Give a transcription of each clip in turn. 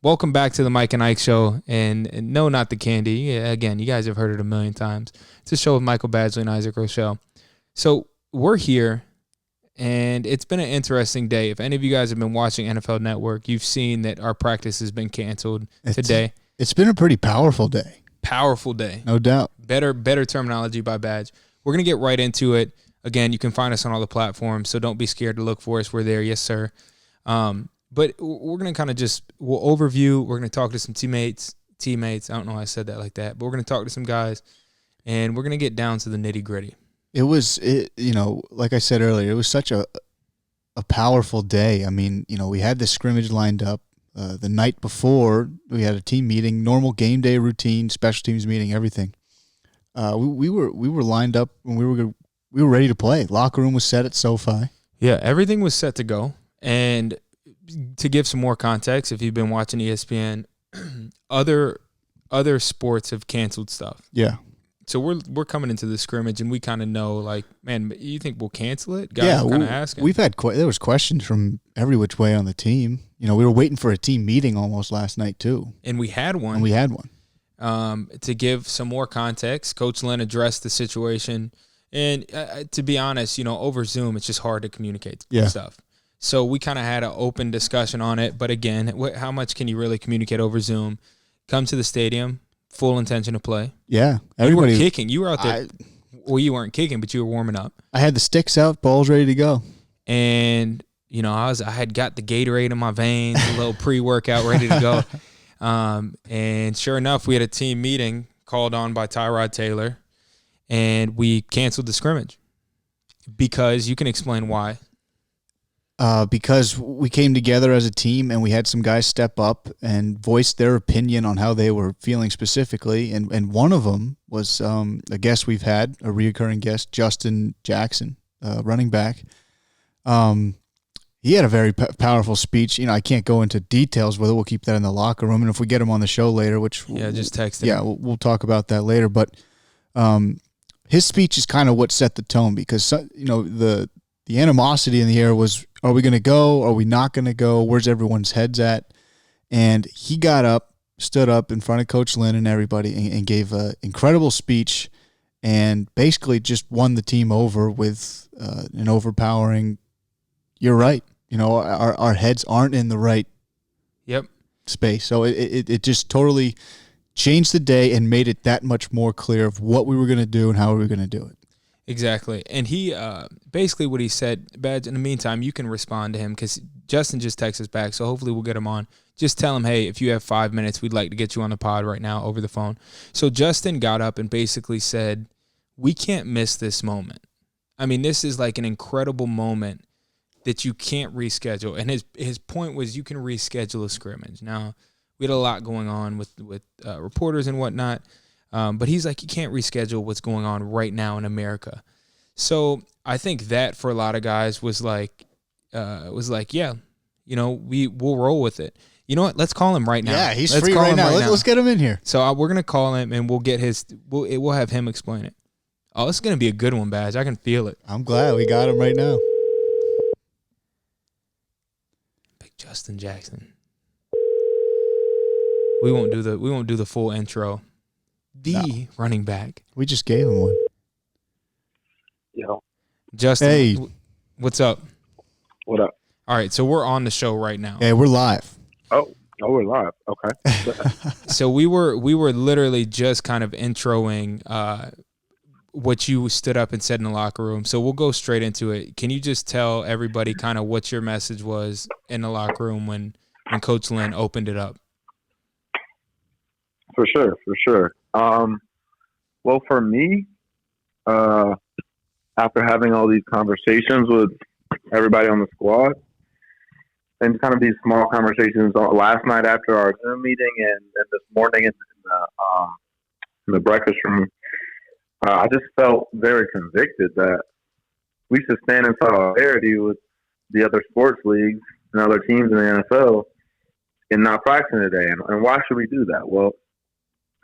Welcome back to the Mike and Ike Show. And no, not the candy. Yeah, again, you guys have heard it a million times. It's a show with Michael Badgley and Isaac Rochelle. So we're here, and it's been an interesting day. If any of you guys have been watching NFL Network, you've seen that our practice has been canceled today. It's been a pretty powerful day. Powerful day. No doubt. Better terminology by Badge. We're going to get right into it. Again, you can find us on all the platforms, so don't be scared to look for us. We're there. Yes, sir. But we're going to kind of we'll overview. We're going to talk to some teammates. I don't know why I said that like that, but we're going to talk to some guys, and we're going to get down to the nitty gritty. Like I said earlier, it was such a powerful day. I mean, we had this scrimmage lined up the night before. We had a team meeting, normal game day routine, special teams meeting, everything. We were lined up and we were ready to play. Locker room was set at SoFi. Yeah, everything was set to go. And to give some more context, if you've been watching ESPN, other sports have canceled stuff. Yeah. So we're coming into the scrimmage, and we kind of know, like, man, you think we'll cancel it? Guys kind of asking. We've had there was questions from every which way on the team. We were waiting for a team meeting almost last night too, and we had one. To give some more context, Coach Lynn addressed the situation, and to be honest, over Zoom, it's just hard to communicate stuff. So we kind of had an open discussion on it. But again, how much can you really communicate over Zoom? Come to the stadium, full intention to play. Yeah. Everybody, you were kicking. You were out there. You weren't kicking, but you were warming up. I had the sticks out, balls ready to go. And, I had got the Gatorade in my veins, a little pre-workout ready to go. And sure enough, we had a team meeting called on by Tyrod Taylor, and we canceled the scrimmage because you can explain why. Because we came together as a team and we had some guys step up and voice their opinion on how they were feeling specifically. And one of them was a guest we've had, a reoccurring guest, Justin Jackson, running back. He had a very powerful speech. I can't go into details with it. We'll keep that in the locker room. And if we get him on the show later, just text him. Yeah, we'll talk about that later. But his speech is kind of what set the tone because, the animosity in the air was, are we going to go? Are we not going to go? Where's everyone's heads at? And he got up, stood up in front of Coach Lynn and everybody and gave an incredible speech and basically just won the team over with an overpowering, you're right. Our heads aren't in the right space. So it just totally changed the day and made it that much more clear of what we were going to do and how we were going to do it. Exactly. And he basically what he said, Badge, in the meantime, you can respond to him because Justin just texted us back, so hopefully we'll get him on. Just tell him, hey, if you have 5 minutes, we'd like to get you on the pod right now over the phone. So Justin got up and basically said, we can't miss this moment. I mean, this is like an incredible moment that you can't reschedule. And his point was you can reschedule a scrimmage. Now, we had a lot going on with reporters and whatnot. But he's like, you can't reschedule what's going on right now in America. So I think that for a lot of guys was like, yeah, we'll roll with it. You know what? Let's call him right now. Yeah, he's free right now. Let's get him in here. So we're gonna call him and we'll get we'll have him explain it. Oh, this is gonna be a good one, Badge. I can feel it. I'm glad we got him right now. Big Justin Jackson. We won't do the full intro. Running back. We just gave him one. Yo. Justin, hey. What's up? What up? All right, so we're on the show right now. Hey, we're live. Oh, we're live. Okay. So we were literally just kind of introing what you stood up and said in the locker room. So we'll go straight into it. Can you just tell everybody kind of what your message was in the locker room when Coach Lynn opened it up? For sure. Well, for me, after having all these conversations with everybody on the squad, and kind of these small conversations last night after our Zoom meeting and this morning in the breakfast room, I just felt very convicted that we should stand in solidarity with the other sports leagues and other teams in the NFL in not practicing today. And why should we do that? Well,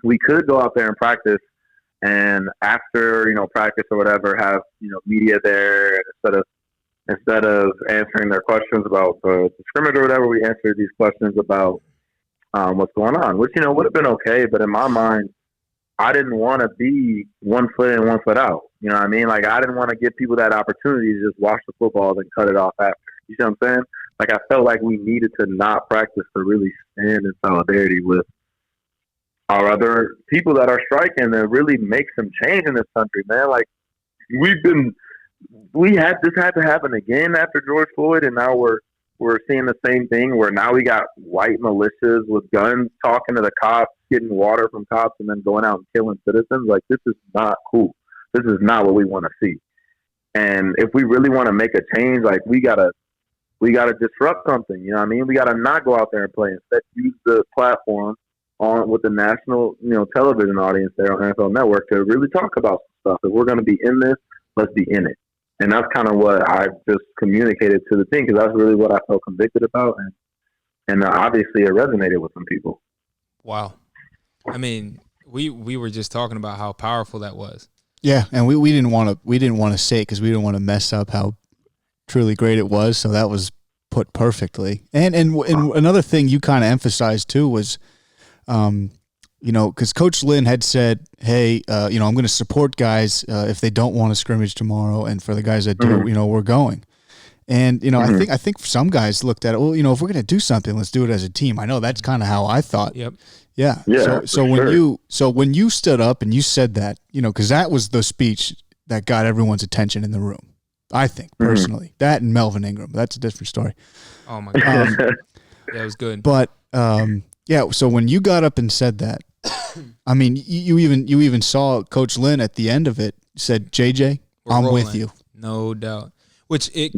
we could go out there and practice, and after practice or whatever, have media there instead of answering their questions about the scrimmage or whatever. We answered these questions about what's going on, which, would have been okay. But in my mind, I didn't want to be 1 foot in, 1 foot out. You know what I mean? Like, I didn't want to give people that opportunity to just watch the football and cut it off after. You see what I'm saying? Like, I felt like we needed to not practice to really stand in solidarity with our other people that are striking to really make some change in this country, man. Like, this had to happen again after George Floyd, and now we're seeing the same thing where now we got white militias with guns talking to the cops, getting water from cops, and then going out and killing citizens. Like, this is not cool. This is not what we want to see. And if we really want to make a change, like, we gotta disrupt something. You know what I mean? We gotta not go out there and play. Instead, use the platform on with the national, television audience there on NFL Network to really talk about stuff. If we're going to be in this, let's be in it. And that's kind of what I just communicated to the team, because that's really what I felt convicted about, and obviously it resonated with some people. Wow, I mean, we were just talking about how powerful that was. Yeah, and we didn't want to say it because we didn't want to mess up how truly great it was. So that was put perfectly. And another thing you kind of emphasized too was, because Coach Lynn had said, hey, I'm going to support guys if they don't want to scrimmage tomorrow, and for the guys that do, we're going. And I think some guys looked at it. Well, if we're going to do something, let's do it as a team. I know that's kind of how I thought. Yep. Yeah. So when you stood up and you said that, because that was the speech that got everyone's attention in the room. I think personally, that and Melvin Ingram, that's a different story. Oh my God, that was good. But so when you got up and said that, I mean, you even saw Coach Lynn at the end of it said, JJ, I'm with you. No doubt. Which it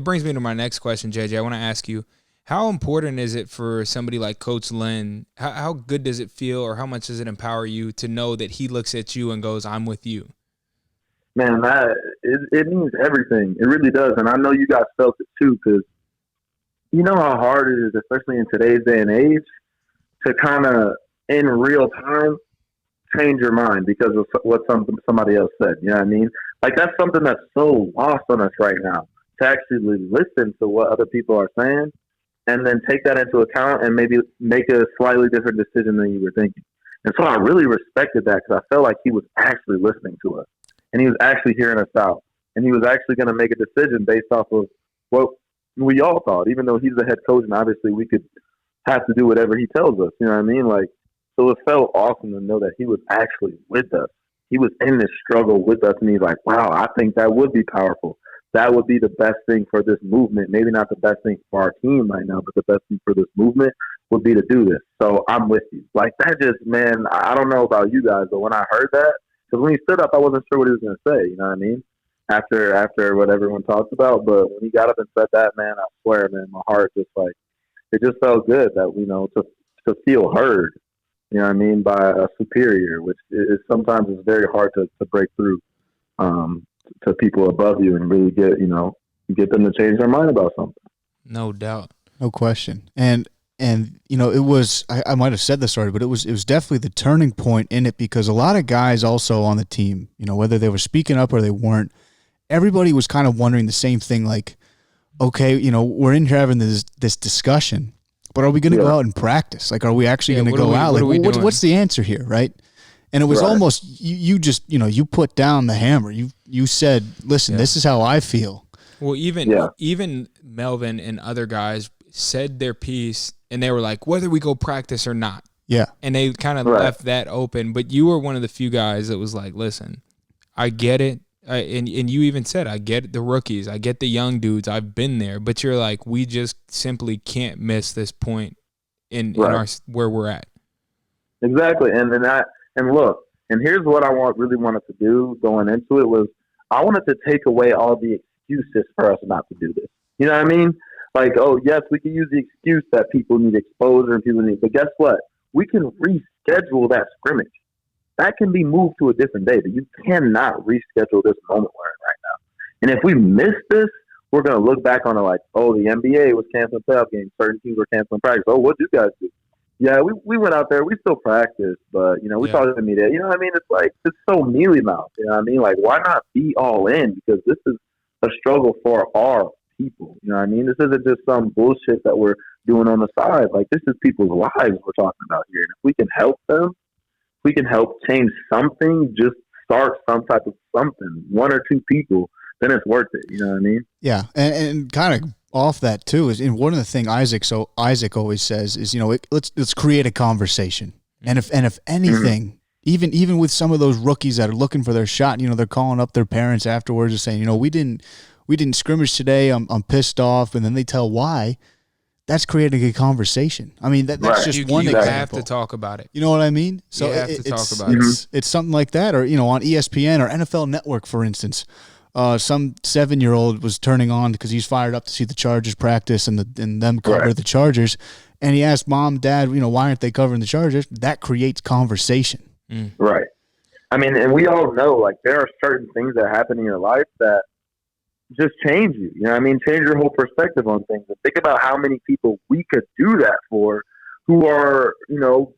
brings me to my next question, JJ. I want to ask you, how important is it for somebody like Coach Lynn? How good does it feel, or how much does it empower you to know that he looks at you and goes, I'm with you? Man, it means everything. It really does. And I know you guys felt it too, because you know how hard it is, especially in today's day and age, to kind of, in real time, change your mind because of what somebody else said. You know what I mean? Like, that's something that's so lost on us right now, to actually listen to what other people are saying and then take that into account and maybe make a slightly different decision than you were thinking. And so I really respected that, because I felt like he was actually listening to us, and he was actually hearing us out, and he was actually going to make a decision based off of what we all thought, even though he's the head coach and obviously we could have to do whatever he tells us. You know what I mean? Like, so it felt awesome to know that he was actually with us. He was in this struggle with us, and he's like, wow, I think that would be powerful. That would be the best thing for this movement. Maybe not the best thing for our team right now, but the best thing for this movement would be to do this. So I'm with you. Like, that just, man, I don't know about you guys, but when I heard that, because when he stood up, I wasn't sure what he was going to say. You know what I mean? After what everyone talked about. But when he got up and said that, man, I swear, man, my heart just it just felt good that, to feel heard, you know what I mean, by a superior, which is sometimes is very hard to break through to people above you and really get them to change their mind about something. No doubt. No question. And it was, I might have said this already, but it was definitely the turning point in it, because a lot of guys also on the team, whether they were speaking up or they weren't, everybody was kind of wondering the same thing, like, okay, we're in here having this discussion, but are we going to go out and practice? Like, are we actually going to go out? Like, what's the answer here, right? And it was almost, you just, you put down the hammer. You said, listen, this is how I feel. Well, even Melvin and other guys said their piece, and they were like, whether we go practice or not. Yeah. And they kind of left that open. But you were one of the few guys that was like, listen, I get it. And you even said, I get the rookies. I get the young dudes. I've been there. But you're like, we just simply can't miss this point in our where we're at. Exactly. And look, and here's what I really wanted to do going into it was, I wanted to take away all the excuses for us not to do this. You know what I mean? Like, oh, yes, we can use the excuse that people need exposure and people need, but guess what? We can reschedule that scrimmage. That can be moved to a different day, but you cannot reschedule this moment we're in right now. And if we miss this, we're going to look back on it like, oh, the NBA was canceling playoff games. Certain teams were canceling practice. Oh, what did you guys do? Yeah, we went out there. We still practiced, but, we talked to the media. You know what I mean? It's like, it's so mealy-mouthed. You know what I mean? Like, why not be all in? Because this is a struggle for our people. You know what I mean? This isn't just some bullshit that we're doing on the side. Like, this is people's lives we're talking about here. And if we can help them, if we can help change something, just start some type of something, one or two people, then it's worth it. You know what I mean? Yeah, and kind of off that too is, and one of the things Isaac always says is, let's create a conversation, and if anything, even with some of those rookies that are looking for their shot, they're calling up their parents afterwards and saying, we didn't scrimmage today, I'm pissed off, and then they tell why. That's creating a conversation. I mean, that's just one example. You have to talk about it. You know what I mean? So you have to talk about it. It's something like that, or on ESPN or NFL Network, for instance. Some 7-year-old was turning on because he's fired up to see the Chargers practice and them cover the Chargers, and he asked Mom, Dad, why aren't they covering the Chargers? That creates conversation. Right. I mean, and we all know, like, there are certain things that happen in your life that just change you. You know what I mean? Change your whole perspective on things. And think about how many people we could do that for who are,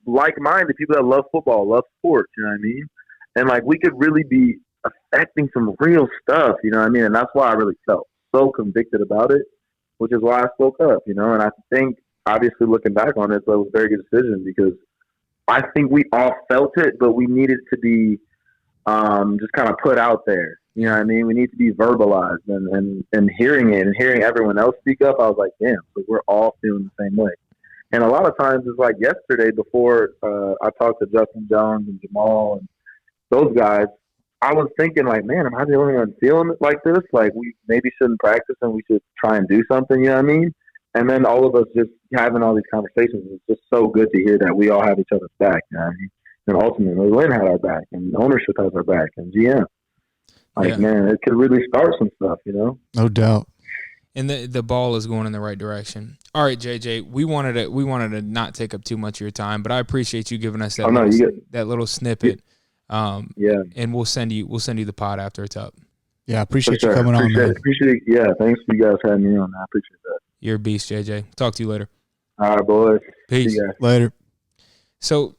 like-minded, people that love football, love sports, you know what I mean? And, like, we could really be affecting some real stuff, you know what I mean? And that's why I really felt so convicted about it, which is why I spoke up, and I think, obviously, looking back on it, it was a very good decision because I think we all felt it, but we needed to be just kind of put out there. You know what I mean? We need to be verbalized and hearing it and hearing everyone else speak up. I was like, damn, so we're all feeling the same way. And a lot of times it's like yesterday before I talked to Justin Jones and Jamal and those guys, I was thinking like, man, am I the only one feeling it like this? Like we maybe shouldn't practice and we should try and do something, you know what I mean? And then all of us just having all these conversations, it's just so good to hear that we all have each other's back, you know what I mean? And ultimately, Lynn had our back and ownership has our back and GM. Man, it could really start some stuff, No doubt. And the ball is going in the right direction. All right, JJ, we wanted to not take up too much of your time, but I appreciate you giving us that little snippet. And we'll send you the pod after it's up. Yeah, I appreciate you coming on, man. Thanks for you guys having me on. I appreciate that. You're a beast, JJ. Talk to you later. All right, boys. Peace. See you guys. Later. So,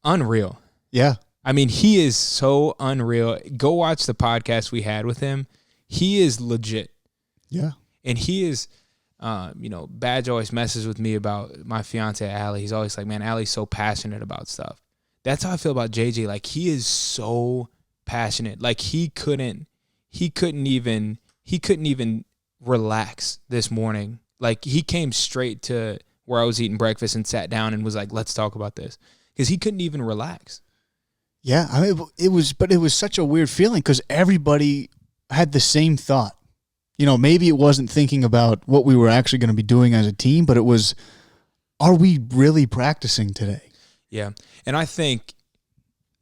unreal. Yeah. I mean, he is so unreal. Go watch the podcast we had with him. He is legit. Yeah. And he is, Badge always messes with me about my fiance, Allie. He's always like, man, Allie's so passionate about stuff. That's how I feel about JJ. Like, he is so passionate. Like, he couldn't even relax this morning. Like, he came straight to where I was eating breakfast and sat down and was like, let's talk about this. Because he couldn't even relax. Yeah, I mean, it was such a weird feeling because everybody had the same thought. Maybe it wasn't thinking about what we were actually going to be doing as a team, but it was, are we really practicing today? Yeah, and I think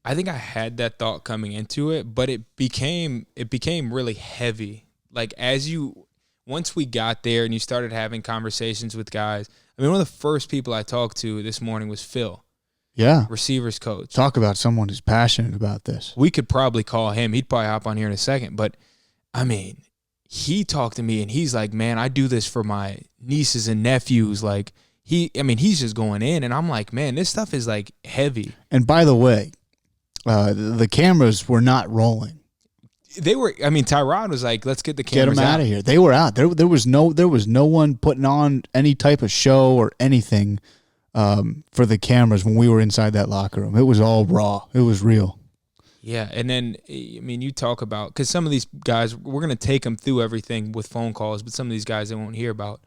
I had that thought coming into it, but it became really heavy. Like once we got there and you started having conversations with guys. I mean, one of the first people I talked to this morning was Phil. Yeah. Receivers coach. Talk about someone who's passionate about this. We could probably call him. He'd probably hop on here in a second. But, I mean, he talked to me, and he's like, man, I do this for my nieces and nephews. Like, he's just going in. And I'm like, man, this stuff is, like, heavy. And by the way, the cameras were not rolling. They were. I mean, Tyrod was like, let's get the cameras out of here. They were out. There was no one putting on any type of show or anything for the cameras when we were inside that locker room. It was all raw. It was real. Yeah, and then, I mean, you talk about, because some of these guys, we're going to take them through everything with phone calls, but some of these guys they won't hear about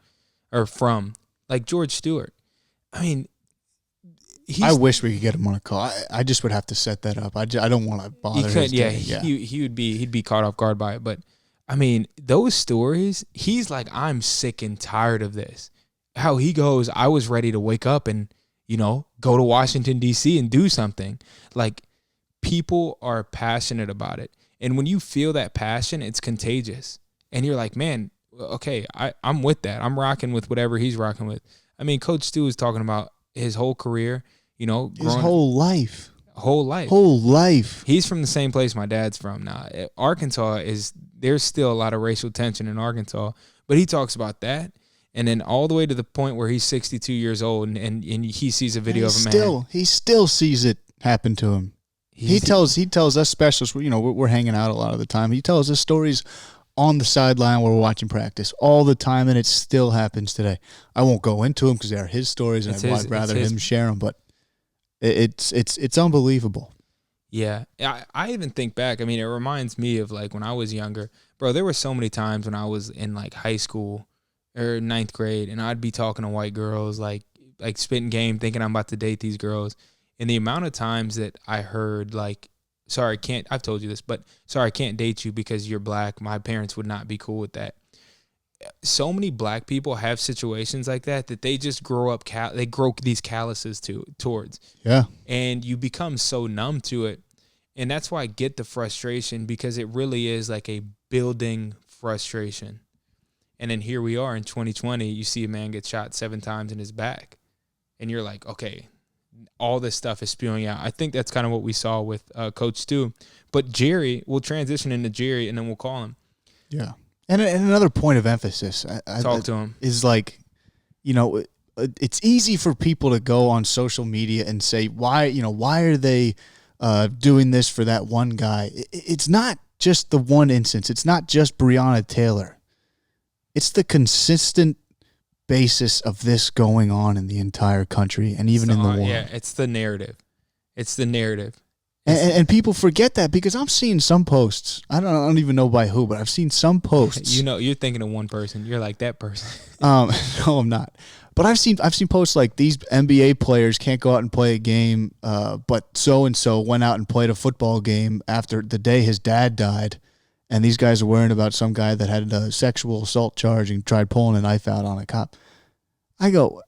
or from, like George Stewart. I mean, I wish we could get him on a call. I just would have to set that up. I don't want to bother his day. He'd be caught off guard by it. But, I mean, those stories, he's like, I'm sick and tired of this. How he goes, I was ready to wake up and, go to Washington, D.C. and do something. Like, people are passionate about it. And when you feel that passion, it's contagious. And you're like, man, okay, I'm with that. I'm rocking with whatever he's rocking with. I mean, Coach Stu is talking about his whole career, his whole life. Whole life. He's from the same place my dad's from. Now, Arkansas there's still a lot of racial tension in Arkansas, but he talks about that. And then all the way to the point where he's 62 years old and he sees a video of a man. He still sees it happen to him. He tells us specialists, we're hanging out a lot of the time. He tells us stories on the sideline while we're watching practice all the time, and it still happens today. I won't go into them because they are his stories, and I'd rather him share them. But it's unbelievable. Yeah, I even think back. I mean, it reminds me of like when I was younger, bro. There were so many times when I was in like high school or ninth grade, and I'd be talking to white girls, like spitting game, thinking I'm about to date these girls, and the amount of times that I heard like, "Sorry, I've told you this, but sorry, I can't date you because you're black." My parents would not be cool with that. So many black people have situations like that they just grow up. They grow these calluses towards. Yeah. And you become so numb to it. And that's why I get the frustration, because it really is like a building frustration. And then here we are in 2020, you see a man get shot 7 times in his back. And you're like, okay, all this stuff is spewing out. I think that's kind of what we saw with Coach Stu. But Jerry, we'll transition into Jerry and then we'll call him. Yeah. And another point of emphasis Talk to him. Is like, it's easy for people to go on social media and say, why are they doing this for that one guy? It's not just the one instance. It's not just Breonna Taylor. It's the consistent basis of this going on in the entire country and even in the world. Yeah, it's the narrative. It's the narrative. And people forget that, because I'm seeing some posts. I don't even know by who, but I've seen some posts. You're thinking of one person. You're like, that person. No, I'm not. But I've seen posts like, these NBA players can't go out and play a game, but so and so went out and played a football game after the day his dad died, and these guys are worrying about some guy that had a sexual assault charge and tried pulling a knife out on a cop. I go,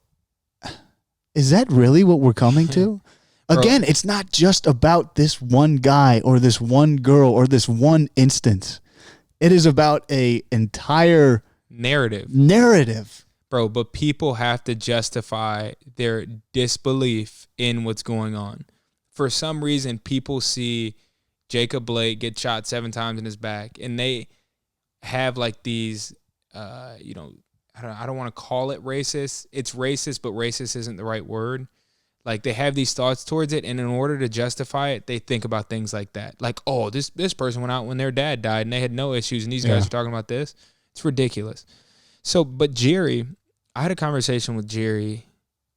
is that really what we're coming to? Again, it's not just about this one guy or this one girl or this one instance. It is about a entire narrative. Bro, but people have to justify their disbelief in what's going on. For some reason, people see Jacob Blake get shot 7 times in his back, and they have like these, I don't want to call it racist. It's racist, but racist isn't the right word. Like, they have these thoughts towards it, and in order to justify it, they think about things like that. Like, oh, this person went out when their dad died, and they had no issues, and these guys are talking about this. It's ridiculous. So, but Jerry, I had a conversation with Jerry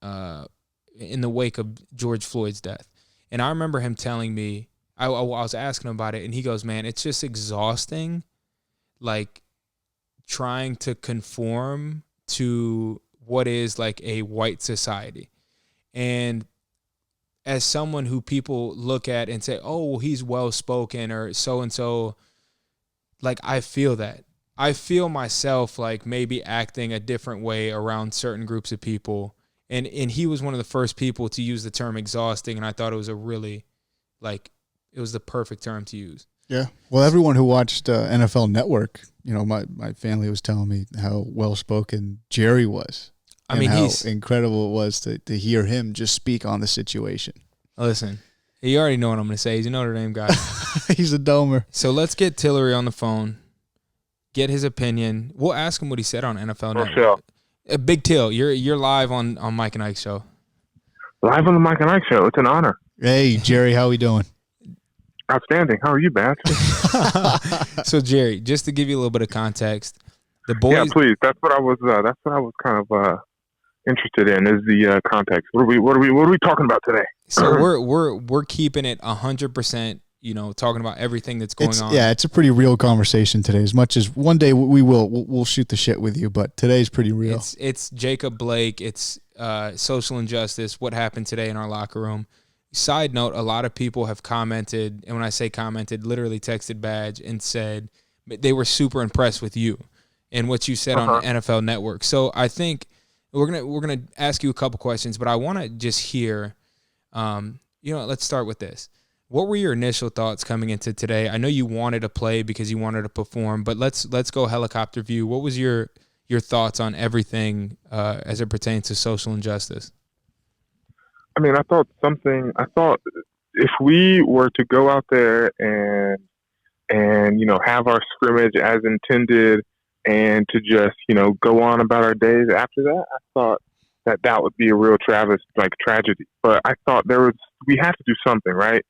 in the wake of George Floyd's death, and I remember him telling me, I was asking him about it, and he goes, man, it's just exhausting, like, trying to conform to what is like a white society. And as someone who people look at and say, oh, well, he's well-spoken or so-and-so, like, I feel that. I feel myself like maybe acting a different way around certain groups of people. And he was one of the first people to use the term exhausting, and I thought it was it was the perfect term to use. Yeah. Well, everyone who watched NFL Network, my family was telling me how well-spoken Jerry was. I mean, how incredible it was to hear him just speak on the situation. Listen, you already know what I'm going to say. He's a Notre Dame guy. He's a domer. So let's get Tillery on the phone, get his opinion. We'll ask him what he said on NFL Network. Big Till, you're live on Mike and Ike Show. Live on the Mike and Ike Show. It's an honor. Hey, Jerry, how we doing? Outstanding. How are you, Bats? So, Jerry, just to give you a little bit of context, the boys. Yeah, please. That's what I was kind of interested in, is the context. What are we talking about today? So we're keeping it 100%. Talking about everything that's going on. Yeah, it's a pretty real conversation today. As much as one day we'll shoot the shit with you, but today's pretty real. It's Jacob Blake. It's social injustice. What happened today in our locker room? Side note: a lot of people have commented, and when I say commented, literally texted Badge and said they were super impressed with you and what you said on NFL Network. So I think we're gonna ask you a couple questions, but I want to just hear. Let's start with this. What were your initial thoughts coming into today? I know you wanted to play because you wanted to perform, but let's go helicopter view. What was your thoughts on everything as it pertains to social injustice? I mean, I thought if we were to go out there and have our scrimmage as intended and to just, go on about our days after that, I thought that would be a real tragedy. But I thought we had to do something, right?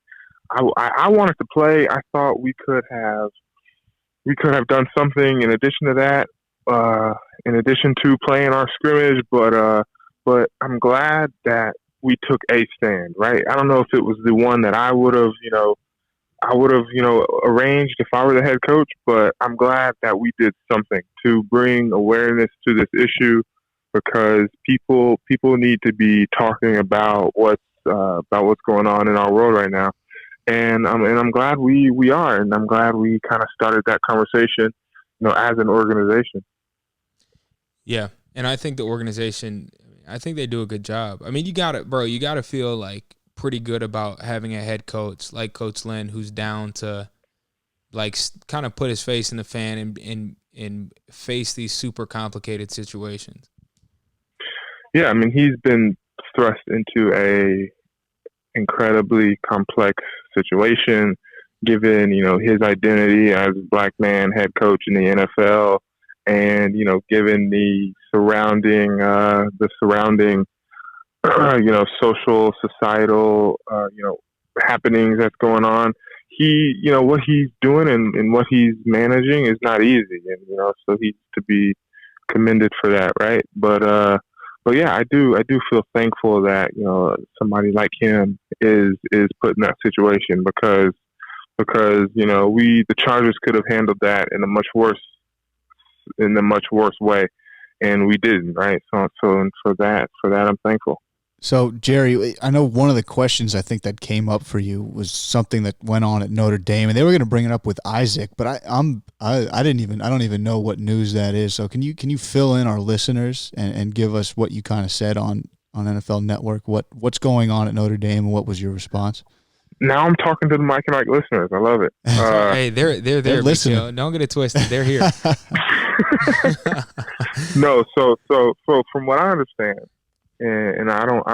I wanted to play. I thought we could have we could have done something in addition to that, in addition to playing our scrimmage. But I'm glad that we took a stand, right? I don't know if it was the one that I would have, arranged if I were the head coach, but I'm glad that we did something to bring awareness to this issue, because people need to be talking about what's going on in our world right now. And I'm glad we are, and I'm glad we kind of started that conversation, as an organization. Yeah, and I think the organization, I think they do a good job. I mean, you got to feel like pretty good about having a head coach like Coach Lynn, who's down to like kind of put his face in the fan and face these super complicated situations. Yeah, I mean, he's been thrust into a incredibly complex situation, given his identity as a black man head coach in the NFL, and given the surrounding social, societal happenings that's going on. He what he's doing and what he's managing is not easy, and so he's to be commended for that, right? But yeah, I do feel thankful that somebody like him is put in that situation, because the Chargers could have handled that in a much worse way, and we didn't, right? So for that I'm thankful. So, Jerry, I know one of the questions I think that came up for you was something that went on at Notre Dame, and they were going to bring it up with Isaac, but I don't even know what news that is. So, can you fill in our listeners and give us what you kind of said on NFL Network? What's going on at Notre Dame, and what was your response? Now I'm talking to the Mike and Mike listeners. I love it. Hey, they're there. Listening. Don't get it twisted. They're here. No, so from what I understand. And I don't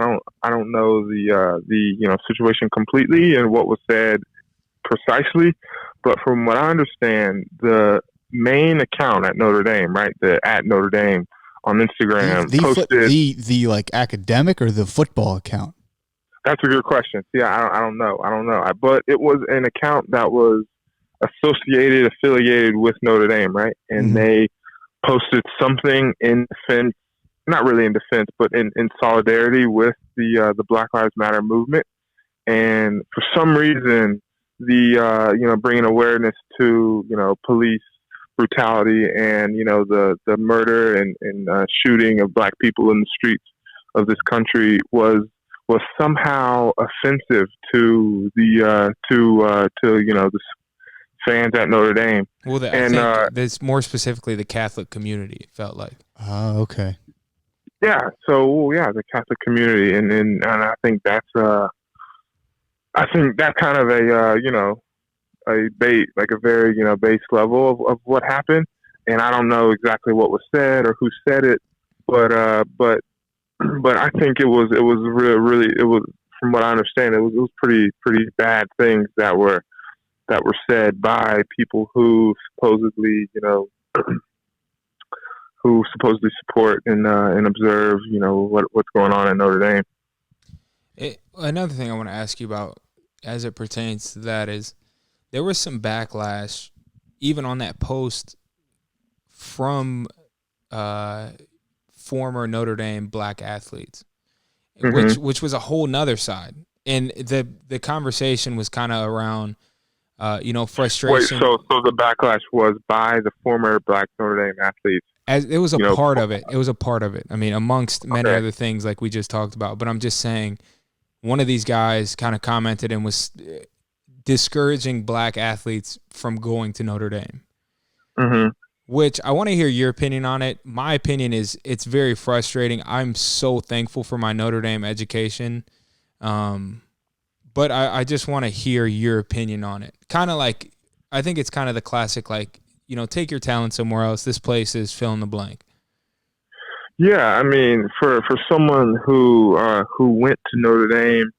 know the situation completely and what was said precisely, but from what I understand, the main account at Notre Dame, right, the at Notre Dame on Instagram, posted the like academic or the football account. That's a good question. See, I don't know, but it was an account that was affiliated with Notre Dame, right, and they posted something in defense. Not really in defense, but in solidarity with the Black Lives Matter movement. And for some reason, the bringing awareness to police brutality and the murder and shooting of black people in the streets of this country was somehow offensive to the fans at Notre Dame. Well, I think that's more specifically the Catholic community. It felt like. Okay. Yeah, so the Catholic community, and I think that's kind of a very base level of what happened, and I don't know exactly what was said or who said it, but I think it was really from what I understand, it was pretty bad things that were said by people who supposedly support and observe, what's going on in Notre Dame. Another thing I want to ask you about as it pertains to that is there was some backlash even on that post from former Notre Dame black athletes, which was a whole nother side. And the conversation was kind of around, frustration. Wait, so the backlash was by the former black Notre Dame athletes. As it was a part of it. It was a part of it. I mean, amongst many other things like we just talked about. But I'm just saying, one of these guys kind of commented and was discouraging black athletes from going to Notre Dame. Which I want to hear your opinion on it. My opinion is it's very frustrating. I'm so thankful for my Notre Dame education. But I just want to hear your opinion on it. Kind of like, I think it's kind of the classic, like, take your talent somewhere else. This place is fill in the blank. Yeah, I mean, for someone who went to Notre Dame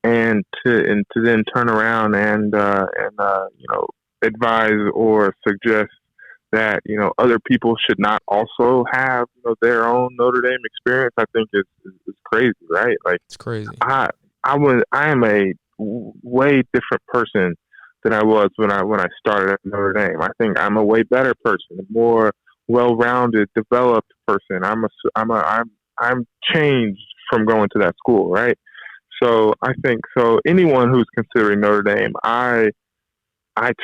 and to then turn around and advise or suggest that other people should not also have their own Notre Dame experience, I think is crazy, right? Like, it's crazy. I am a way different person than I was when I started at Notre Dame. I think I'm a way better person, a more well-rounded, developed person. I'm changed from going to that school, right? So I think so. Anyone who's considering Notre Dame, I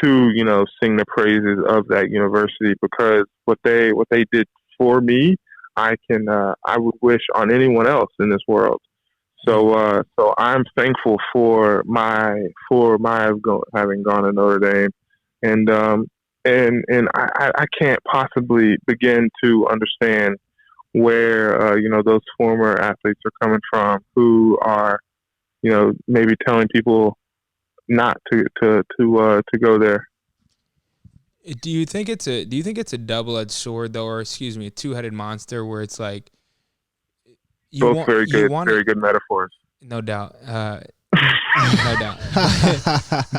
too, sing the praises of that university because what they did for me, I would wish on anyone else in this world. So I'm thankful for having gone to Notre Dame, and I can't possibly begin to understand where those former athletes are coming from who are maybe telling people not to go there. Do you think it's a double-edged sword though, or excuse me, a two-headed monster where it's like Both very good metaphors. No doubt. No doubt.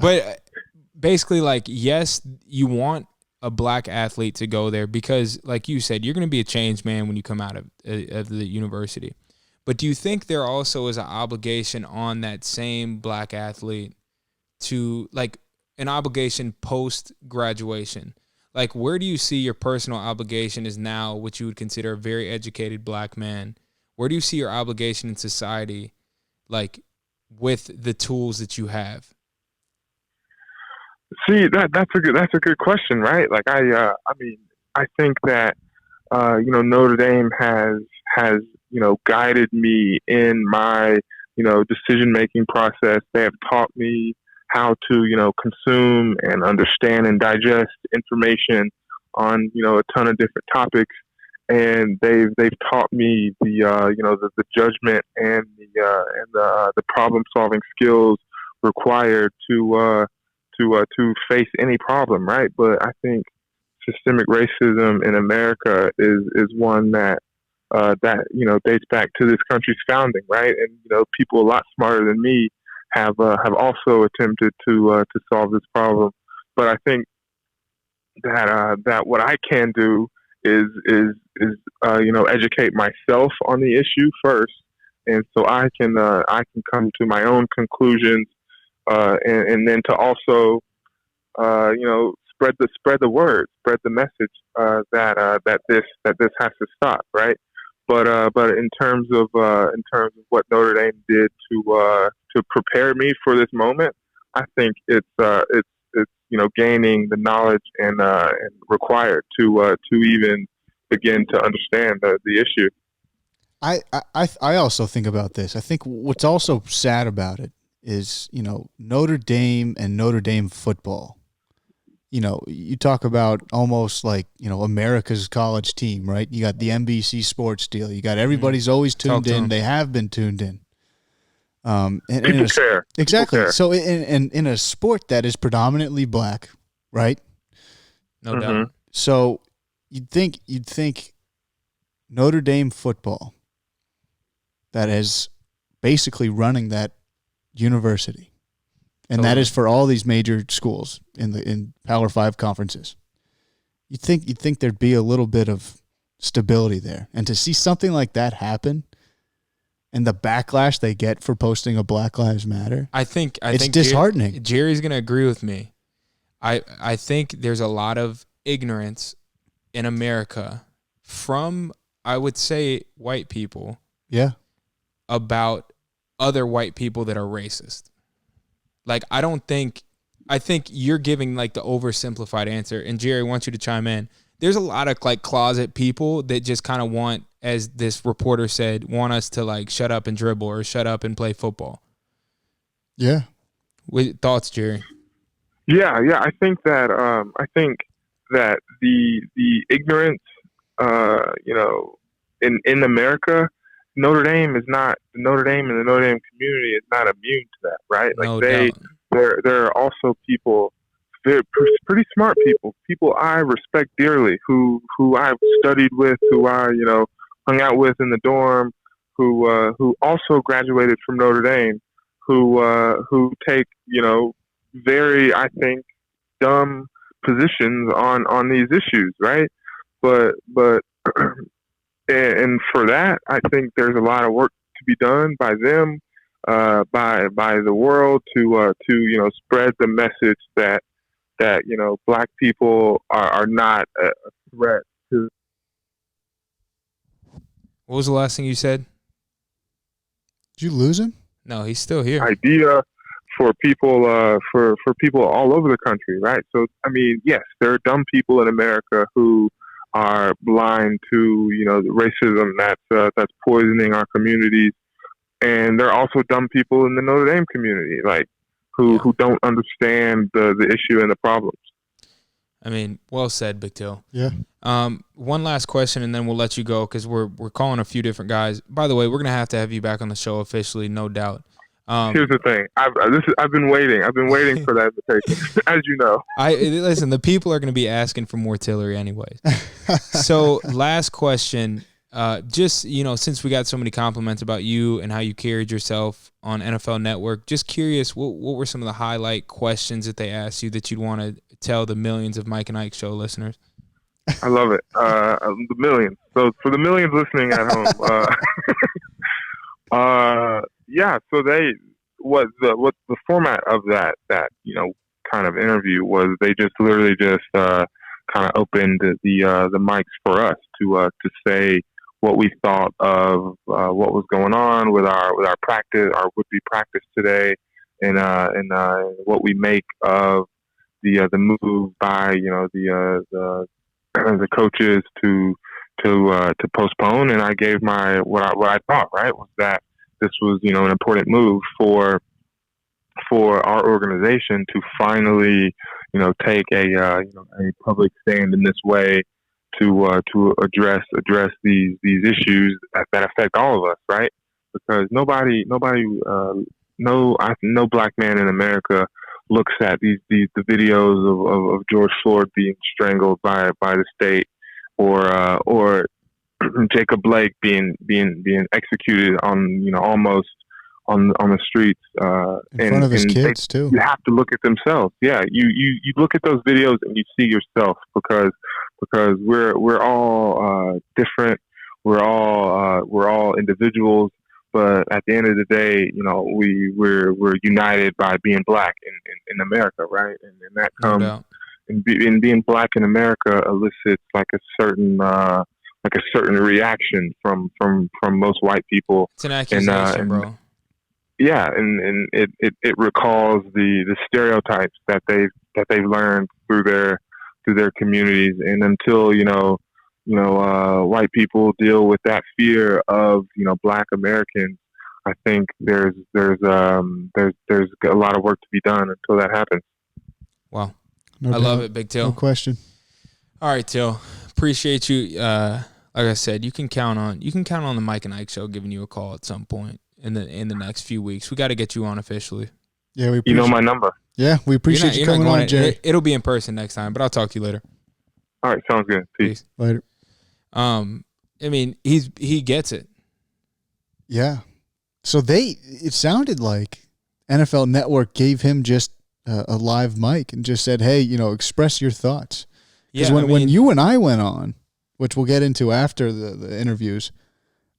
But basically, like, yes, you want a black athlete to go there because, like you said, you're going to be a changed man when you come out of the university. But do you think there also is an obligation on that same black athlete to, like, an obligation post-graduation? Like, where do you see your personal obligation is now, which you would consider a very educated black man? Where do you see your obligation in society, like, with the tools that you have? See, that's a good question, right? Like I think that Notre Dame has guided me in my decision making process. They have taught me how to consume and understand and digest information on a ton of different topics, and they've taught me the judgment and the problem solving skills required to face any problem, right? But I think systemic racism in America is one that dates back to this country's founding, right? And people a lot smarter than me have also attempted to solve this problem. But I think that what I can do is educate myself on the issue first, and so I can come to my own conclusions, and then to also spread the word, spread the message that this has to stop, right? But in terms of what Notre Dame did to prepare me for this moment, I think it's gaining the knowledge and required to even begin to understand the issue. I also think about this. I think what's also sad about it is Notre Dame and Notre Dame football. You talk about almost like, America's college team, right? You got the NBC sports deal. You got everybody's always tuned in. They have been tuned in. People care. Exactly. People care. So in a sport that is predominantly black, right? No doubt. So you'd think Notre Dame football that is basically running that university. And that is for all these major schools in Power 5 conferences. You'd think there'd be a little bit of stability there. And to see something like that happen and the backlash they get for posting a Black Lives Matter, I think disheartening. Jerry's going to agree with me. I think there's a lot of ignorance in America from, I would say, white people. Yeah. About other white people that are racist. Like, I think you're giving like the oversimplified answer. And Jerry, I want you to chime in. There's a lot of like closet people that just kind of want, as this reporter said, want us to like shut up and dribble or shut up and play football. Yeah. With thoughts, Jerry? Yeah. I think that the ignorance, in America, Notre Dame and the Notre Dame community is not immune to that, right? No like there are also people, they're pretty smart people I respect dearly, who I've studied with, who I hung out with in the dorm, who also graduated from Notre Dame, who take very, I think, dumb positions on these issues, right? But and for that, I think there's a lot of work to be done by them, by the world to spread the message that black people are not a threat to. What was the last thing you said? Did you lose him? No, he's still here. Idea for people for people all over the country, right? So I mean, yes, there are dumb people in America who are blind to the racism that's poisoning our communities, and there are also dumb people in the Notre Dame community, like who don't understand the issue and the problems. I mean, well said, Big Till. Yeah. One last question, and then we'll let you go because we're calling a few different guys. By the way, we're gonna have you back on the show officially, no doubt. Here's the thing. I've been waiting. I've been waiting for that invitation, as you know. Listen. The people are gonna be asking for more Tillery, anyways. So, last question. Just since we got so many compliments about you and how you carried yourself on NFL Network, just curious, what were some of the highlight questions that they asked you that you'd want to tell the millions of Mike and Ike show listeners? I love it. The millions. So for the millions listening at home, So what the format of that kind of interview was, they just literally kind of opened the mics for us to say what we thought of what was going on with our practice, our would-be practice today, and what we make of the move by the coaches to postpone. And I gave what I thought, right, was that this was an important move for our organization to finally take a public stand in this way to address these issues that affect all of us, right? Because no black man in America looks at the videos of George Floyd being strangled by the state, or Jacob Blake being executed on almost on the streets in front of his kids too. You have to look at themselves. Yeah, you look at those videos and you see yourself, because we're all different. We're all individuals. But at the end of the day, we're united by being black in America, right? And that comes, and being black in America elicits like a certain reaction from most white people. It's an accusation, bro. Yeah, and it recalls the stereotypes that they've learned through their communities, and until white people deal with that fear of black Americans, I think there's a lot of work to be done until that happens. Wow, no I love it, Big Till. No question. All right, Till, appreciate you. Like I said, you can count on the Mike and Ike show giving you a call at some point in the next few weeks. We got to get you on officially. Yeah, we my number. Yeah, we appreciate you coming on, Jerry. It'll be in person next time, but I'll talk to you later. All right, sounds good. Peace. Later. I mean, he gets it. Yeah. So it sounded like NFL Network gave him just a live mic and just said, hey, express your thoughts. Because when you and I went on, which we'll get into after the interviews,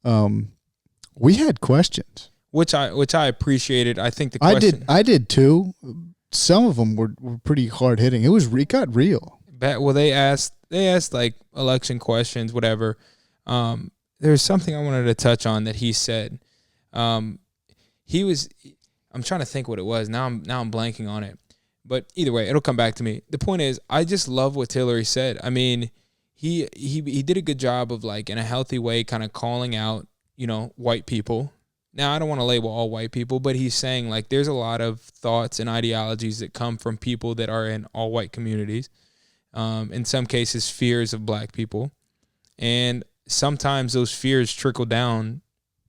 we had questions. Which I appreciadated. I think the question... I did too. Some of them were pretty hard hitting. It got real. Well, they asked like election questions, whatever. There's something I wanted to touch on that he said. I'm trying to think what it was. Now I'm blanking on it. But either way, it'll come back to me. The point is, I just love what Tillery said. I mean, he did a good job of, like, in a healthy way, kind of calling out, white people. Now, I don't want to label all white people, but he's saying, like, there's a lot of thoughts and ideologies that come from people that are in all white communities. In some cases, fears of black people. And sometimes those fears trickle down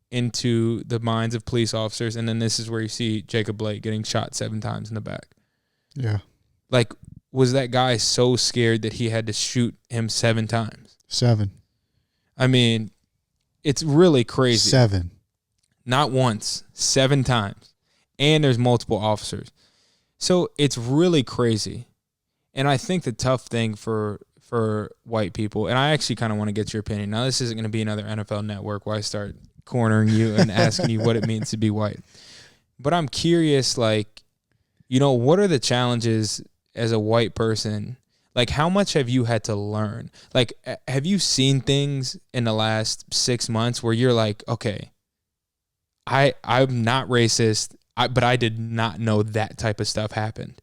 into the minds of police officers. And then this is where you see Jacob Blake getting shot 7 times in the back. Yeah. Like, was that guy so scared that he had to shoot him 7 times? 7. I mean, it's really crazy. 7. Not once, 7 times. And there's multiple officers. So it's really crazy. And I think the tough thing for white people, and I actually kind of want to get your opinion. Now, this isn't going to be another NFL Network where I start cornering you and asking you what it means to be white. But I'm curious, like, what are the challenges as a white person? Like, how much have you had to learn? Like, have you seen things in the last 6 months where you're like, okay, I'm not racist, but I did not know that type of stuff happened.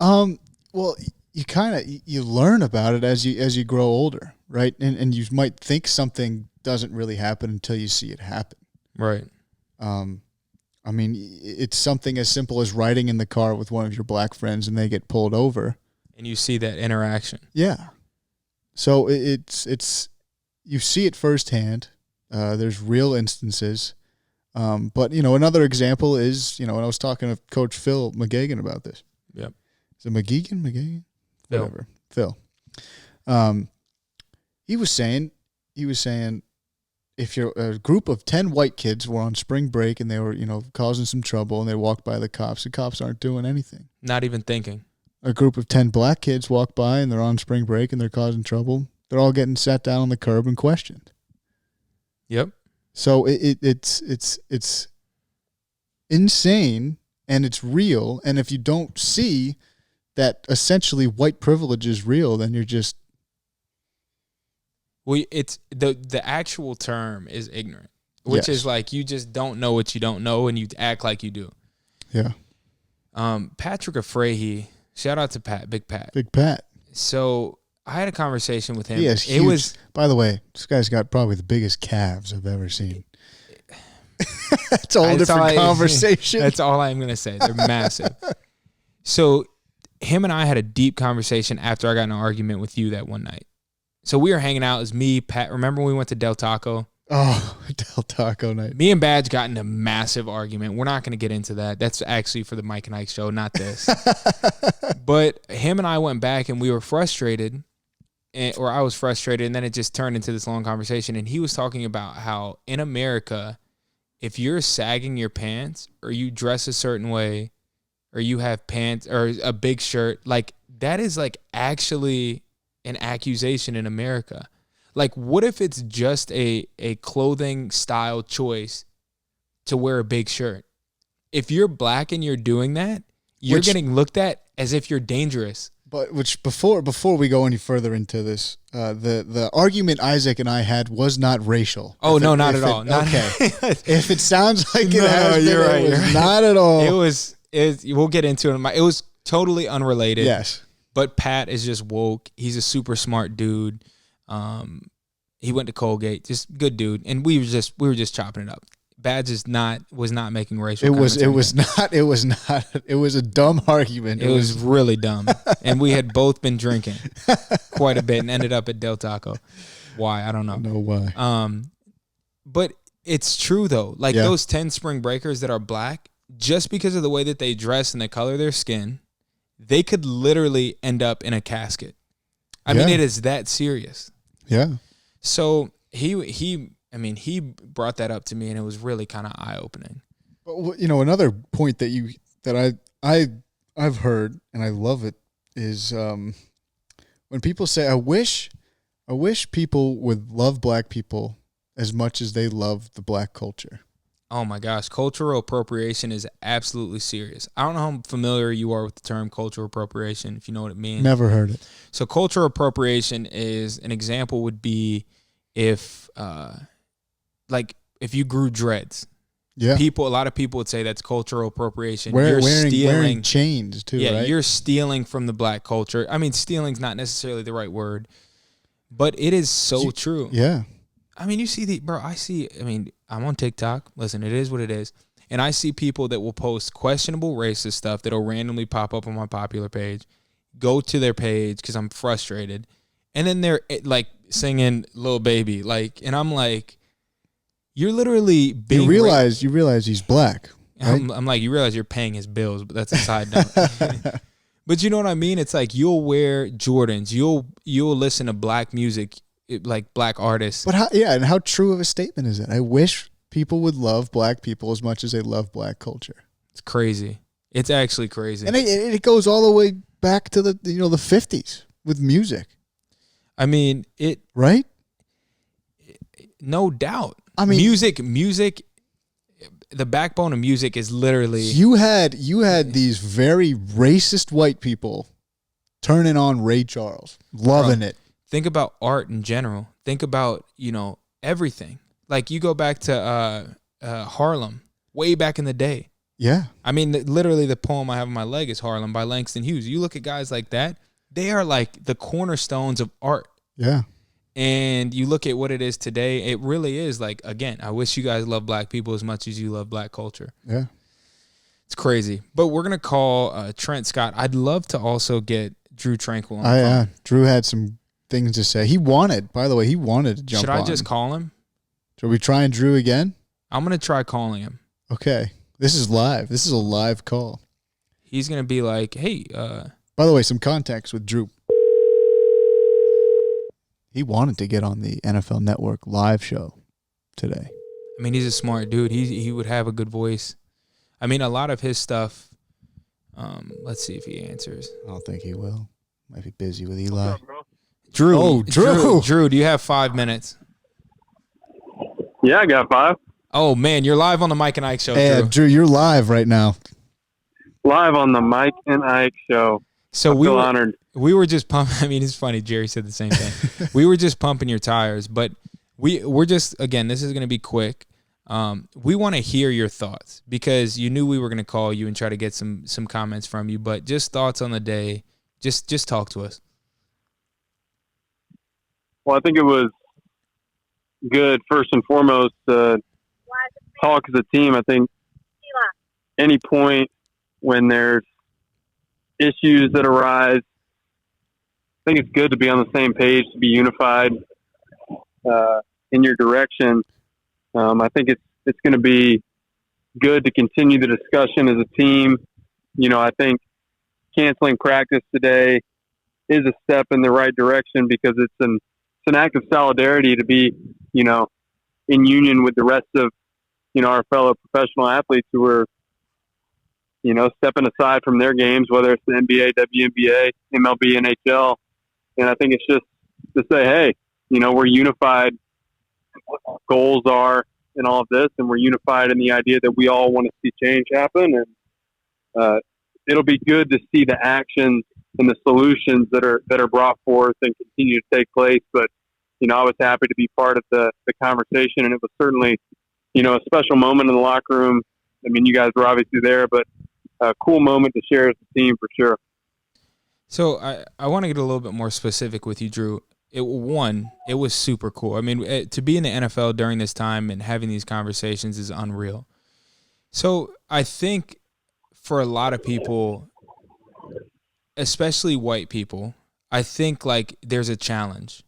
Well, you learn about it as you grow older, right? And you might think something doesn't really happen until you see it happen. Right. I mean, it's something as simple as riding in the car with one of your black friends and they get pulled over. And you see that interaction. Yeah. So it's you see it firsthand. There's real instances. But, another example is, when I was talking to Coach Phil McGagan about this. Yep. Is it McGagan? Phil. Whatever. Phil. He was saying if you're a group of 10 white kids were on spring break and they were, causing some trouble and they walked by the cops aren't doing anything. Not even thinking. A group of 10 black kids walk by and they're on spring break and they're causing trouble. They're all getting sat down on the curb and questioned. Yep. So it's insane and it's real. And if you don't see that essentially white privilege is real, then you're just. Well, it's the actual term is ignorant, which is like you just don't know what you don't know and you act like you do. Yeah. Patrick Afrahi, shout out to Pat, Big Pat. Big Pat. So I had a conversation with him. He has huge, by the way, this guy's got probably the biggest calves I've ever seen. That's a whole different conversation. That's all I'm going to say. They're massive. So him and I had a deep conversation after I got in an argument with you that one night. So we were hanging out. It was me, Pat. Remember when we went to Del Taco? Oh, Del Taco night. Me and Badge got in a massive argument. We're not going to get into that. That's actually for the Mike and Ike show, not this. But him and I went back and we were frustrated. Or I was frustrated, and then it just turned into this long conversation. And he was talking about how in America, if you're sagging your pants or you dress a certain way or you have pants or a big shirt, like that is like actually an accusation in America. Like, what if it's just a clothing style choice to wear a big shirt? If you're black and you're doing that, you're getting looked at as if you're dangerous. But before we go any further into this, the argument Isaac and I had was not racial. Oh, no, not at all. Okay. If it sounds like it has been, you're right, it was not at all. We'll get into it. It was totally unrelated. Yes. But Pat is just woke. He's a super smart dude. He went to Colgate, just good dude. And we were just chopping it up. Badge was not making racial comments. It was a dumb argument. It was really dumb. And we had both been drinking quite a bit and ended up at Del Taco. Why? I don't know. No why. But it's true though. Like those 10 spring breakers that are black, just because of the way that they dress and the color of their skin, they could literally end up in a casket. I mean, it is that serious. Yeah. So he brought that up to me, and it was really kind of eye-opening. But another point that I've heard, and I love it, is when people say, "I wish people would love black people as much as they love the black culture." Oh my gosh, cultural appropriation is absolutely serious. I don't know how familiar you are with the term cultural appropriation, if you know what it means. Never heard it. So cultural appropriation is an example would be if you grew dreads. Yeah. A lot of people would say that's cultural appropriation. Wearing chains too, yeah, right? You're stealing from the black culture. I mean, stealing's not necessarily the right word, but it is so true. Yeah. I mean, you see I'm on TikTok. Listen, it is what it is. And I see people that will post questionable racist stuff that'll randomly pop up on my popular page, go to their page because I'm frustrated. And then they're like singing Lil Baby. And I'm like, you're literally being... You realize he's black. Right? I'm like, you realize you're paying his bills, but that's a side note. But you know what I mean? It's like you'll wear Jordans. You'll listen to black music, like black artists. But how true of a statement is it? I wish people would love black people as much as they love black culture. It's crazy. It's actually crazy. And it goes all the way back to the 50s with music. I mean, right? No doubt. I mean, music the backbone of music is literally. You had these very racist white people turning on Ray Charles, loving it. Think about art in general. Think about, everything. Like you go back to Harlem, way back in the day. Yeah. I mean, literally the poem I have on my leg is Harlem by Langston Hughes. You look at guys like that, they are like the cornerstones of art. Yeah. And you look at what it is today, it really is like, again, I wish you guys love black people as much as you love black culture. Yeah. It's crazy. But we're going to call Trent Scott. I'd love to also get Drue Tranquil on the phone. Yeah. Drew had some things to say. He wanted to jump on. Should I just call him? Should we try and Drew again? I'm going to try calling him. Okay. This is live. This is a live call. He's going to be like, hey. By the way, some context with Drew. He wanted to get on the NFL Network live show today. I mean, he's a smart dude. He would have a good voice. I mean, a lot of his stuff. Let's see if he answers. I don't think he will. Might be busy with Eli. What's up, bro? Drew. Oh, Drew. Drew, do you have 5 minutes? Yeah, I got 5. Oh, man, you're live on the Mike and Ike show, Hey, Drew. Drew, you're live right now. Live on the Mike and Ike show. So I feel honored. We were just pumping. I mean, it's funny. Jerry said the same thing. We were just pumping your tires, but we're just, again, this is going to be quick. We want to hear your thoughts because you knew we were going to call you and try to get some comments from you, but just thoughts on the day. Just talk to us. Well, I think it was good, first and foremost, to talk as a team. I think any point when there's issues that arise, I think it's good to be on the same page, to be unified in your direction. I think it's going to be good to continue the discussion as a team. I think canceling practice today is a step in the right direction because it's an act of solidarity to be, in union with the rest of, our fellow professional athletes who are, stepping aside from their games, whether it's the NBA, WNBA, MLB, NHL. And I think it's just to say, hey, we're unified in what our goals are in all of this, and we're unified in the idea that we all want to see change happen. And it'll be good to see the actions and the solutions that are brought forth and continue to take place. But, I was happy to be part of the conversation, and it was certainly, a special moment in the locker room. I mean, you guys were obviously there, but a cool moment to share as a team for sure. So I want to get a little bit more specific with you, Drew. It was super cool. I mean, to be in the NFL during this time and having these conversations is unreal. So I think for a lot of people, especially white people, I think like there's a challenge.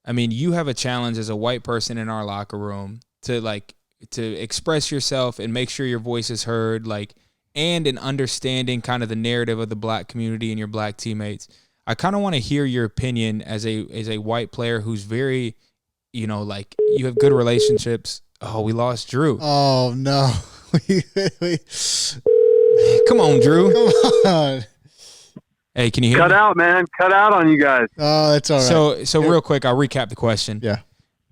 I mean, you have a challenge as a white person in our locker room to express yourself and make sure your voice is heard, and in understanding kind of the narrative of the black community and your black teammates. I kind of want to hear your opinion as a white player who's very, you have good relationships. Oh, we lost Drew. Oh, no. Come on, Drew. Come on. Hey, can you hear Cut me? out, man. Cut out on you guys. Oh, that's all right. So real quick, I'll recap the question. Yeah.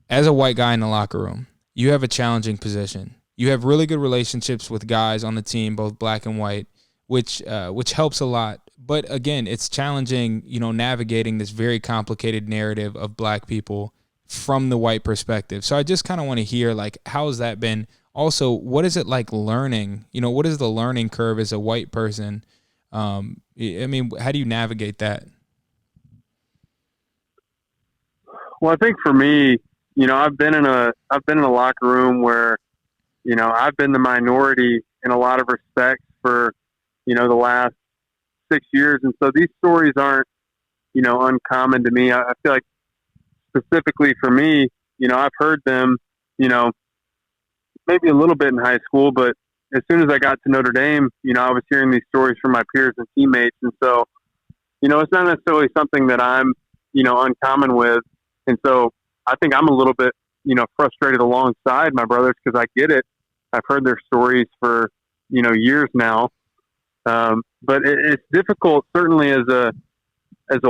As a white guy in the locker room, you have a challenging position. You have really good relationships with guys on the team, both black and white, which helps a lot. But again, it's challenging, navigating this very complicated narrative of black people from the white perspective. So I just kind of want to hear, how has that been? Also, what is it like learning? What is the learning curve as a white person? I mean, how do you navigate that? Well, I think for me, I've been in a locker room where, I've been the minority in a lot of respects for, the last 6 years. And so these stories aren't, uncommon to me. I feel like specifically for me, I've heard them, maybe a little bit in high school, but as soon as I got to Notre Dame, I was hearing these stories from my peers and teammates. And so, it's not necessarily something that I'm, uncommon with. And so I think I'm a little bit, frustrated alongside my brothers because I get it. I've heard their stories for, years now. But it's difficult, certainly as a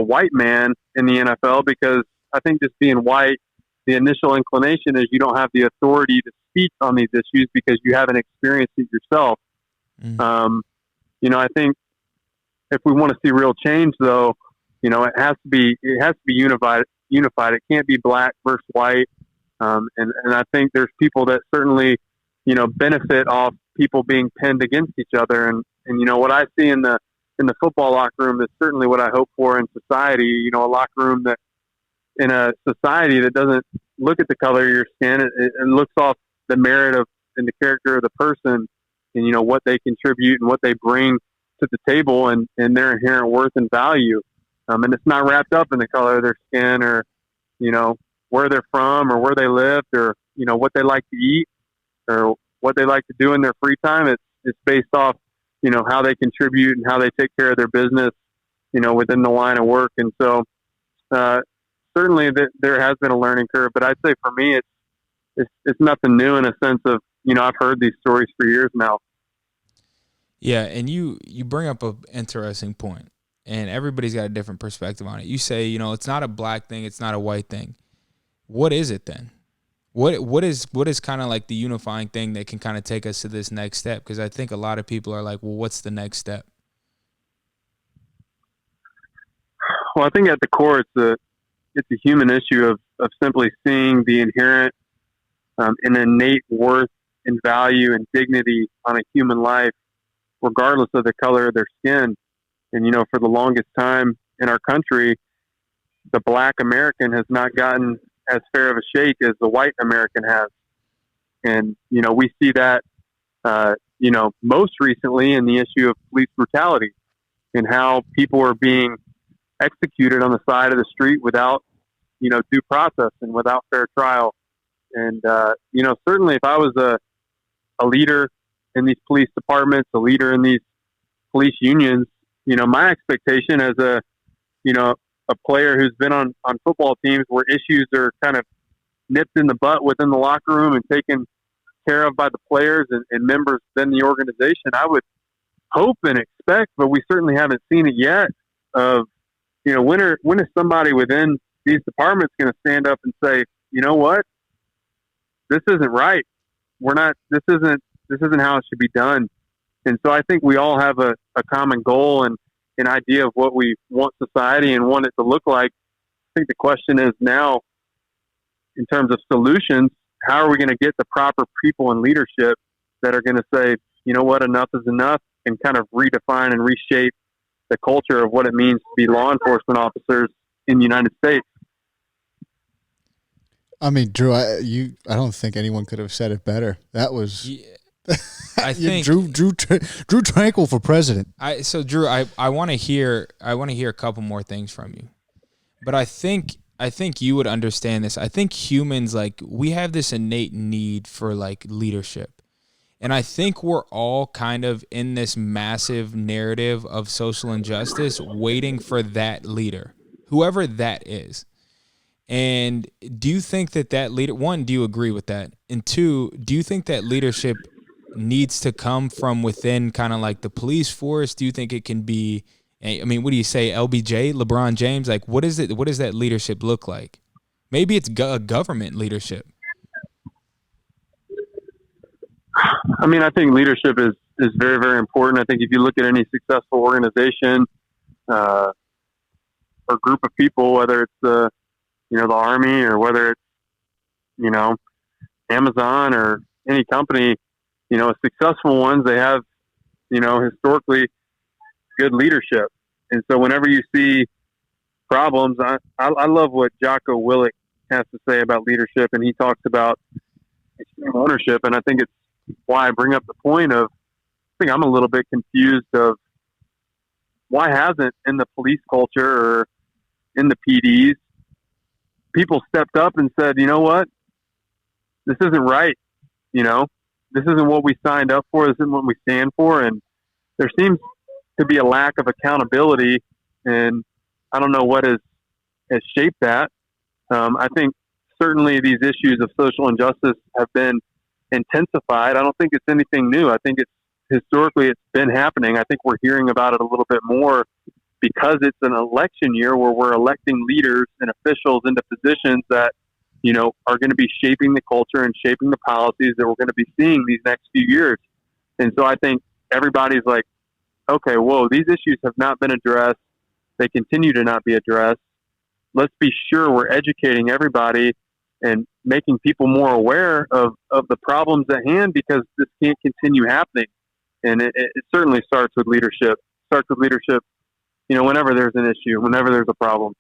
white man in the NFL, because I think just being white, the initial inclination is you don't have the authority to speech on these issues because you haven't experienced it yourself. I think if we want to see real change, though, it has to be unified. It can't be black versus white. And I think there's people that certainly, benefit off people being pinned against each other. And what I see in the football locker room is certainly what I hope for in society. A locker room that in a society that doesn't look at the color of your skin, it looks off the merit of and the character of the person, and what they contribute and what they bring to the table, and their inherent worth and value. And it's not wrapped up in the color of their skin, or where they're from, or where they lived, or what they like to eat, or what they like to do in their free time. It's based off how they contribute and how they take care of their business, within the line of work. And so certainly there has been a learning curve, but I'd say for me it's nothing new in a sense of I've heard these stories for years now. Yeah, and you bring up an interesting point, and everybody's got a different perspective on it. You say, it's not a black thing, it's not a white thing. What is it then? What is kind of like the unifying thing that can kind of take us to this next step? Because I think a lot of people are like, well, what's the next step? Well, I think at the core, it's a human issue of simply seeing the inherent and innate worth and value and dignity on a human life, regardless of the color of their skin. And, for the longest time in our country, the black American has not gotten as fair of a shake as the white American has. And, we see that, most recently in the issue of police brutality and how people are being executed on the side of the street without, due process and without fair trial. And, certainly if I was a leader in these police departments, a leader in these police unions, my expectation as a player who's been on football teams where issues are kind of nipped in the butt within the locker room and taken care of by the players and members within the organization, I would hope and expect, but we certainly haven't seen it yet, of, when is somebody within these departments going to stand up and say, you know what, this isn't right. This isn't how it should be done. And so I think we all have a common goal and an idea of what we want society and want it to look like. I think the question is now, in terms of solutions, how are we going to get the proper people in leadership that are going to say, you know what, enough is enough, and kind of redefine and reshape the culture of what it means to be law enforcement officers in the United States. I mean, Drew, I don't think anyone could have said it better. That was, I think Drue Tranquil for president. So Drew, I want to hear a couple more things from you, but I think you would understand this. I think humans, like, we have this innate need for like leadership, and I think we're all kind of in this massive narrative of social injustice, waiting for that leader, whoever that is. And do you think that leader, one, do you agree with that? And two, do you think that leadership needs to come from within kind of like the police force? Do you think it can be, I mean, what do you say, LBJ, LeBron James? Like, what is it? What does that leadership look like? Maybe it's government leadership. I mean, I think leadership is very, very important. I think if you look at any successful organization or group of people, whether it's the Army, or whether it's, Amazon or any company, successful ones, they have, historically good leadership. And so whenever you see problems, I love what Jocko Willink has to say about leadership. And he talks about extreme ownership. And I think it's why I bring up the point of, I think I'm a little bit confused of why hasn't in the police culture or in the PDs, people stepped up and said, you know what, this isn't right. This isn't what we signed up for. This isn't what we stand for. And there seems to be a lack of accountability. And I don't know what has shaped that. I think certainly these issues of social injustice have been intensified. I don't think it's anything new. I think historically it's been happening. I think we're hearing about it a little bit more because it's an election year where we're electing leaders and officials into positions that are going to be shaping the culture and shaping the policies that we're going to be seeing these next few years. And so I think everybody's like, okay, whoa, these issues have not been addressed. They continue to not be addressed. Let's be sure we're educating everybody and making people more aware of the problems at hand, because this can't continue happening. And it certainly starts with leadership. Whenever there's an issue, whenever there's a problem.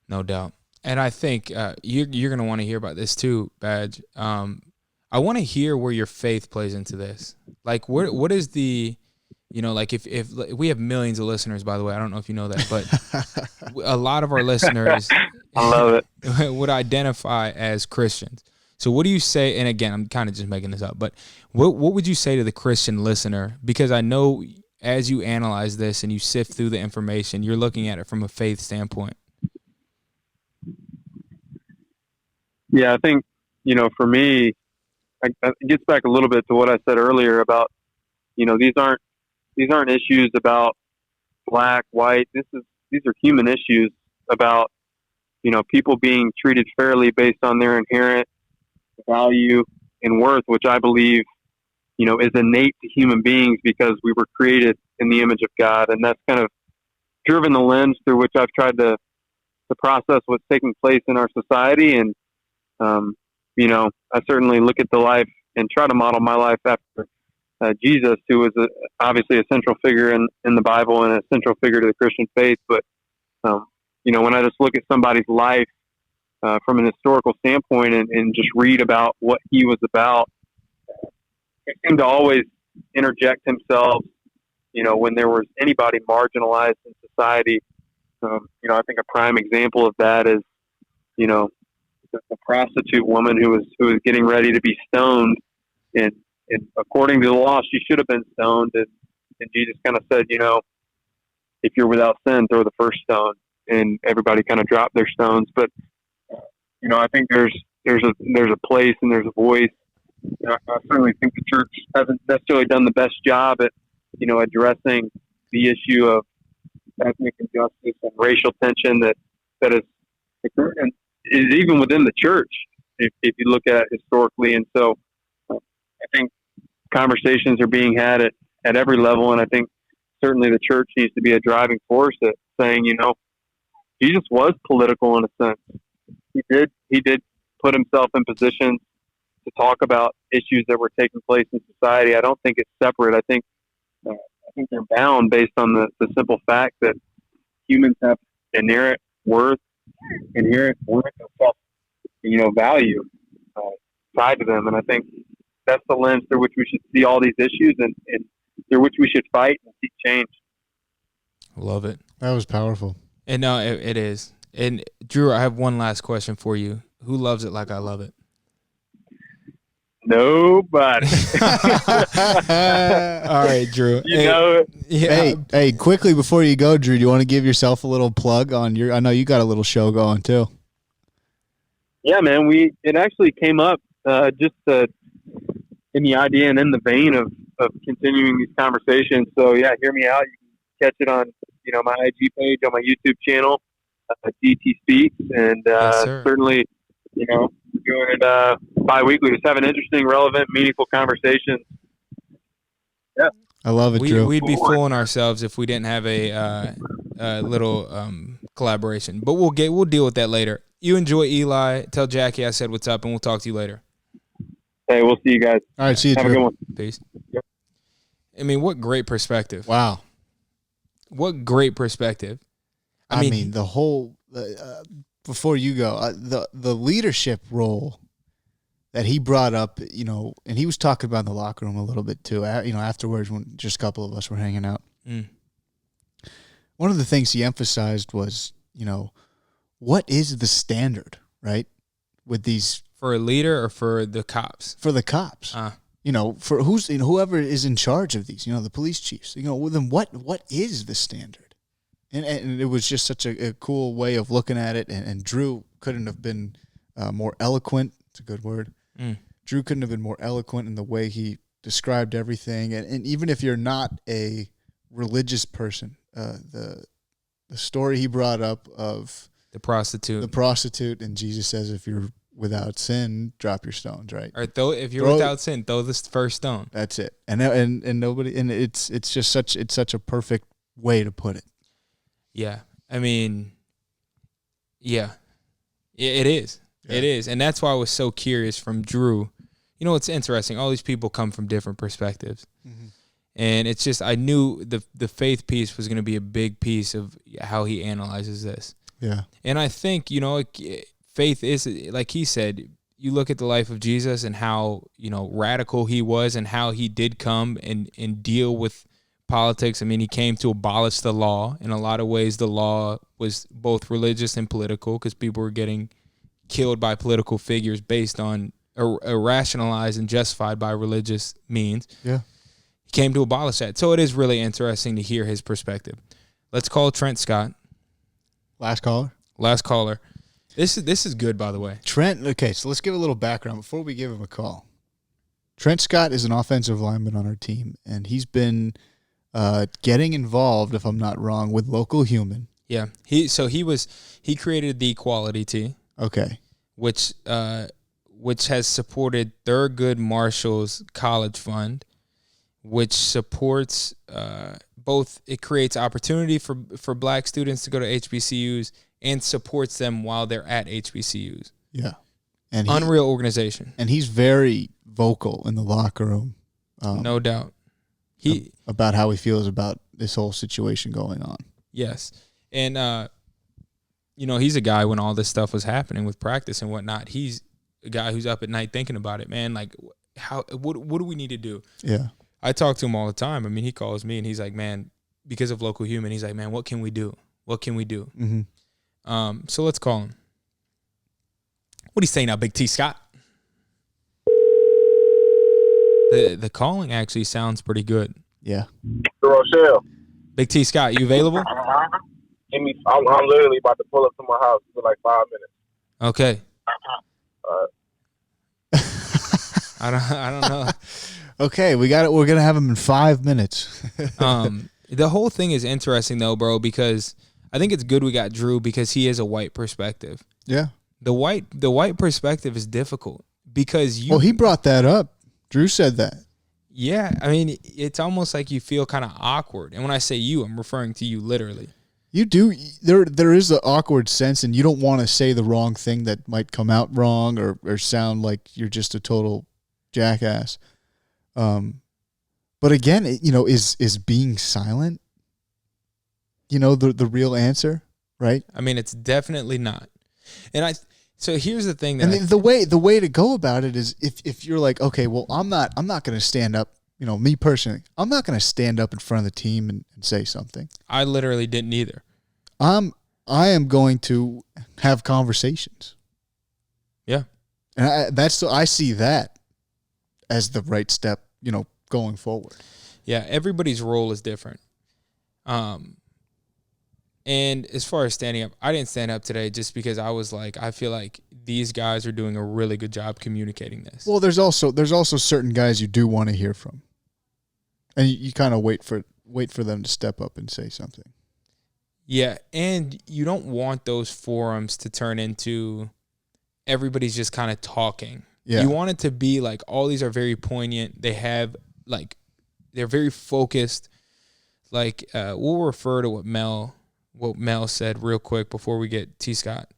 No doubt. And I think you're going to want to hear about this too, Badge. I want to hear where your faith plays into this. Like, what is the, like if we have millions of listeners, by the way, I don't know if you know that, but a lot of our listeners I love it. would identify as Christians. So what do you say? And again, I'm kind of just making this up, but what would you say to the Christian listener? Because I know as you analyze this and you sift through the information, you're looking at it from a faith standpoint. Yeah, I think, for me, it gets back a little bit to what I said earlier about, these aren't issues about black, white. These are human issues about, people being treated fairly based on their inherent value and worth, which I believe, is innate to human beings because we were created in the image of God. And that's kind of driven the lens through which I've tried to process what's taking place in our society. And, I certainly look at the life and try to model my life after Jesus, who was obviously a central figure in the Bible and a central figure to the Christian faith. But, when I just look at somebody's life from an historical standpoint and just read about what he was about, he seemed to always interject himself, when there was anybody marginalized in society. I think a prime example of that is, the prostitute woman who was getting ready to be stoned, and according to the law, she should have been stoned. And Jesus kind of said, if you're without sin, throw the first stone, and everybody kind of dropped their stones. But I think there's a place and there's a voice. I certainly think the church hasn't necessarily done the best job at addressing the issue of ethnic injustice and racial tension that is occurring, and is even within the church if you look at it historically. And so I think conversations are being had at every level, and I think certainly the church needs to be a driving force at saying, Jesus was political in a sense. He did put himself in positions to talk about issues that were taking place in society. I don't think it's separate. I think they're bound based on the simple fact that humans have inherent worth and self, value tied to them. And I think that's the lens through which we should see all these issues and through which we should fight and seek change. Love it. That was powerful. And no, it is. And Drew, I have one last question for you. Who loves it like I love it? Nobody. All right, Drew. Yeah. Hey, quickly before you go, Drew, do you want to give yourself a little plug on I know you got a little show going too. Yeah, man. It actually came up just in the idea and in the vein of continuing these conversations. So yeah, hear me out. You can catch it on my IG page, on my YouTube channel, DT Speaks, and certainly doing it bi-weekly. Just having interesting, relevant, meaningful conversations. Yeah, I love it, Drew. We'd be fooling ourselves if we didn't have a little collaboration. But we'll deal with that later. You enjoy Eli. Tell Jackie I said what's up, and we'll talk to you later. Hey, we'll see you guys. All right, see you, Have Drew. a good one. Peace. Yep. I mean, what great perspective. Wow. What great perspective. I mean the whole before you go, the leadership role that he brought up, and he was talking about in the locker room a little bit too, afterwards when just a couple of us were hanging out. One of the things he emphasized was, what is the standard, right? With these. For a leader or for the cops? For the cops. For whoever is in charge of these, the police chiefs, then what is the standard? And it was just such a cool way of looking at it. And Drew couldn't have been more eloquent. It's a good word. Drew couldn't have been more eloquent in the way he described everything. And even if you're not a religious person, the story he brought up of The prostitute, and Jesus says, if you're without sin, drop your stones, right? Or if you're without sin, throw the first stone. That's it. And nobody, and it's just such a perfect way to put it. Yeah. I mean, yeah. It is. Yeah. It is. And that's why I was so curious from Drue. You know, it's interesting. All these people come from different perspectives. Mm-hmm. And it's just, I knew the faith piece was going to be a big piece of how he analyzes this. Yeah. And I think, you know, faith is, like he said, you look at the life of Jesus and how, you know, radical he was and how he did come and deal with politics. I mean, he came to abolish the law. In a lot of ways, the law was both religious and political because people were getting killed by political figures based on rationalized and justified by religious means. Yeah. He came to abolish that. So it is really interesting to hear his perspective. Let's call Trent Scott. Last caller. This is good, by the way. Trent, okay, so let's give a little background before we give him a call. Trent Scott is an offensive lineman on our team, and he's been getting involved, if I'm not wrong, with Local Human. Yeah. He created the Equality Tee. Okay. Which has supported Thurgood Marshall's college fund, which supports both. It creates opportunity for black students to go to HBCUs and supports them while they're at HBCUs. Yeah. And unreal organization. And he's very vocal in the locker room. No doubt. About how he feels about this whole situation going on. Yes. And, you know, he's a guy when all this stuff was happening with practice and whatnot. He's a guy who's up at night thinking about it, man. Like, what do we need to do? Yeah. I talk to him all the time. I mean, he calls me and he's like, man, because of Local Human, he's like, man, what can we do? What can we do? Mm-hmm. So let's call him. What do you say now, Big T Scott? The calling actually sounds pretty good. Yeah. Rochelle. Big T Scott, you available? I'm literally about to pull up to my house for like 5 minutes. Okay. I don't know. Okay, we got it. We're gonna have him in 5 minutes. The whole thing is interesting though, bro, because I think it's good we got Drue because he is a white perspective. Yeah. The white perspective is difficult because you. Well, he brought that up. Drue said that. Yeah, I mean, it's almost like you feel kind of awkward, and when I say you, I'm referring to you literally. You do. There is an awkward sense, and you don't want to say the wrong thing that might come out wrong or sound like you're just a total jackass. But again, you know, is being silent, you know, the real answer, right? I mean, it's definitely not. And so here's the thing. The way to go about it is if you're like, okay, well, I'm not going to stand up. You know, me personally, I'm not going to stand up in front of the team and say something. I literally didn't either. I am going to have conversations. Yeah, and I see that as the right step, you know, going forward. Yeah, everybody's role is different. And as far as standing up, I didn't stand up today just because I was like, I feel like these guys are doing a really good job communicating this. Well, there's also certain guys you do want to hear from, and you kind of wait for them to step up and say something. Yeah, and you don't want those forums to turn into everybody's just kind of talking. Yeah. You want it to be like all these are very poignant. They have like they're very focused. Like we'll refer to what Mel said real quick before we get T Scott.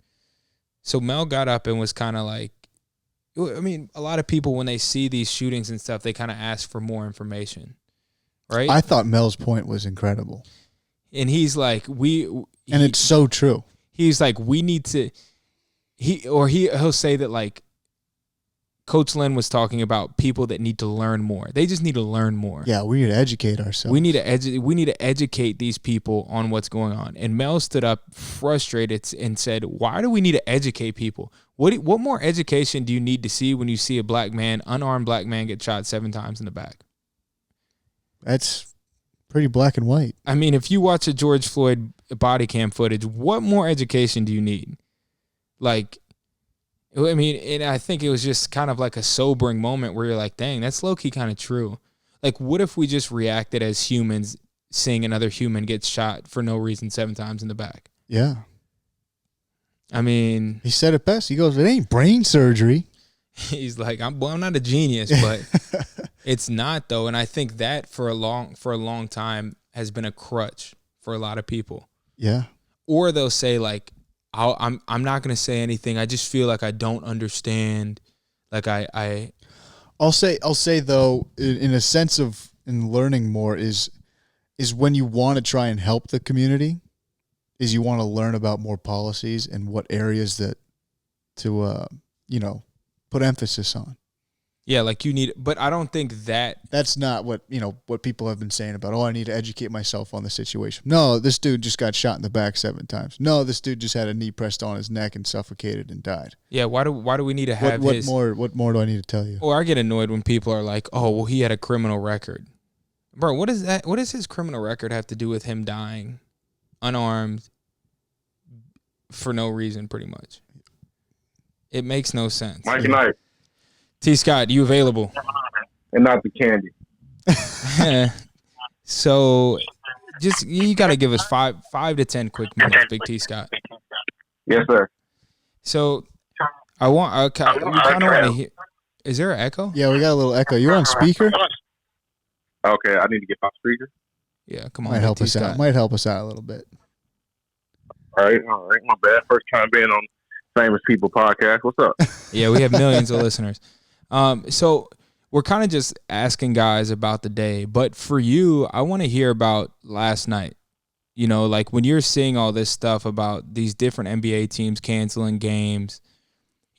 So Mel got up and was kind of like, I mean, a lot of people when they see these shootings and stuff, they kind of ask for more information, right? I thought Mel's point was incredible. And he's like, it's so true. He's like, we need to, he'll say that like Coach Lynn was talking about people that need to learn more. They just need to learn more. Yeah, we need to educate ourselves. We need to educate these people on what's going on. And Mel stood up frustrated and said, why do we need to educate people? What more education do you need to see when you see a unarmed black man get shot 7 times in the back? That's pretty black and white. I mean, if you watch a George Floyd body cam footage, what more education do you need? Like, I mean, and I think it was just kind of like a sobering moment where you're like, dang, that's low-key kind of true. Like, what if we just reacted as humans seeing another human get shot for no reason 7 times in the back? Yeah. I mean, he said it best. He goes, "It ain't brain surgery." he's like, I'm not a genius, but it's not though. And I think that for a long time has been a crutch for a lot of people. Yeah. Or they'll say like, I'm not gonna say anything. I just feel like I don't understand. Like I'll say though, in a sense of in learning more is when you want to try and help the community, is you want to learn about more policies and what areas that to put emphasis on. Yeah, like you need, but I don't think that's not what people have been saying about, I need to educate myself on the situation. No, this dude just got shot in the back 7 times. No, this dude just had a knee pressed on his neck and suffocated and died. Yeah, why do we need to have what more do I need to tell you? Or I get annoyed when people are like, "Oh, well, he had a criminal record." Bro, what is that? What does his criminal record have to do with him dying unarmed for no reason, pretty much? It makes no sense. Mike and I. T. Scott, you available? And not the candy. So, just you got to give us 5 to 10 quick minutes, Big T. Scott. Yes, sir. So, we kind of want to hear. Is there an echo? Yeah, we got a little echo. You're on speaker? Okay, I need to get my speaker. Yeah, come on. Might help us out. Might help us out a little bit. All right. My bad. First time being on Famous People podcast. What's up? Yeah, we have millions of listeners. So we're kind of just asking guys about the day, but for you, I want to hear about last night. Like when you're seeing all this stuff about these different NBA teams canceling games,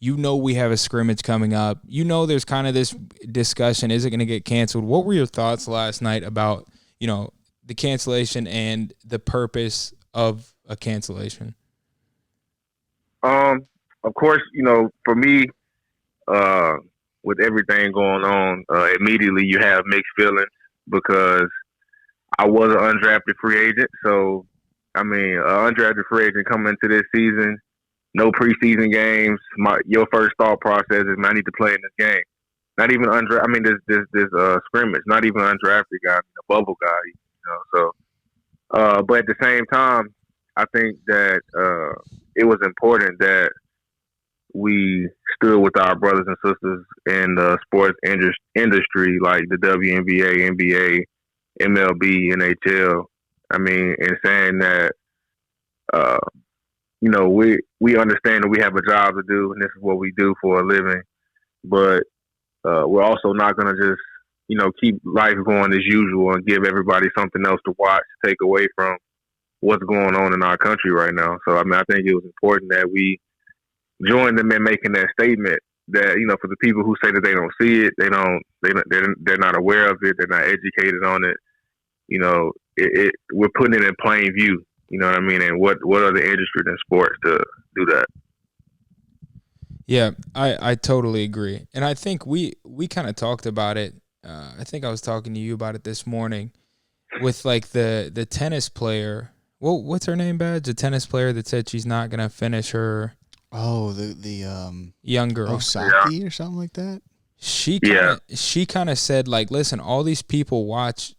we have a scrimmage coming up. There's kind of this discussion, is it going to get canceled? What were your thoughts last night about, the cancellation and the purpose of a cancellation? Of course, for me, with everything going on, immediately you have mixed feelings because I was an undrafted free agent. So, an undrafted free agent coming into this season, no preseason games. Your first thought process is, I need to play in this game. Not even this scrimmage. Not even an undrafted guy, a bubble guy. So, but at the same time, I think that it was important that we stood with our brothers and sisters in the sports industry, like the WNBA, NBA, MLB, NHL. And saying that, we understand that we have a job to do, and this is what we do for a living. But we're also not going to just, keep life going as usual and give everybody something else to watch, take away from what's going on in our country right now. So, I think it was important that we join them in making that statement that, for the people who say that they don't see it, they're not aware of it, they're not educated on it. We're putting it in plain view, and what other industry than sports to do that? Yeah, I totally agree. And I think we kind of talked about it. I think I was talking to you about it this morning with like the tennis player. Well, what's her name, Badge? The tennis player that said she's not going to finish her. Oh, the young girl, Osaki or something like that. She kind of said like, listen, all these people watch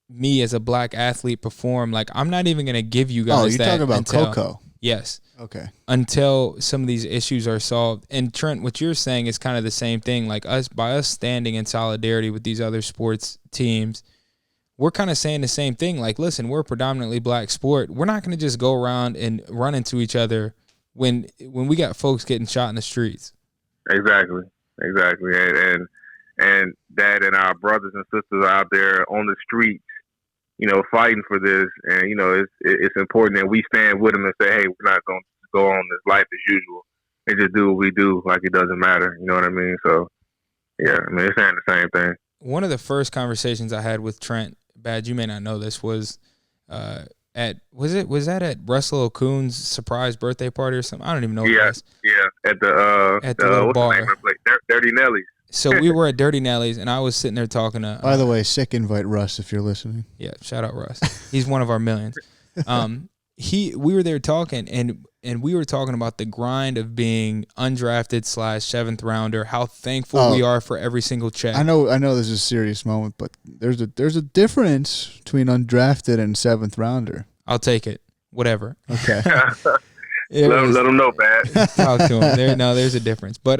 me as a black athlete perform. Like, I'm not even gonna give you guys. Oh, you're talking about Coco? Yes. Okay. Until some of these issues are solved. And Trent, what you're saying is kind of the same thing. Like by us standing in solidarity with these other sports teams, we're kind of saying the same thing. Like, listen, we're a predominantly black sport. We're not gonna just go around and run into each other when we got folks getting shot in the streets. Exactly. And that and our brothers and sisters out there on the streets, fighting for this. And, it's important that we stand with them and say, hey, we're not going to go on this life as usual and just do what we do like it doesn't matter. You know what I mean? So, yeah, it's saying the same thing. One of the first conversations I had with Trent, Bad, you may not know this, was was that at Russell Okung's surprise birthday party or something? I don't even know what it was. Yeah, at the little bar. Dirty Nelly's. So we were at Dirty Nelly's, and I was sitting there talking to. By the way, sick invite Russ if you're listening. Yeah, shout out Russ. He's one of our millions. We were there talking, and we were talking about the grind of being undrafted / 7th rounder. How thankful we are for every single check. I know this is a serious moment, but there's a difference between undrafted and 7th rounder. I'll take it. Whatever. Okay. Let them know, Pat. Talk to him. There's a difference. But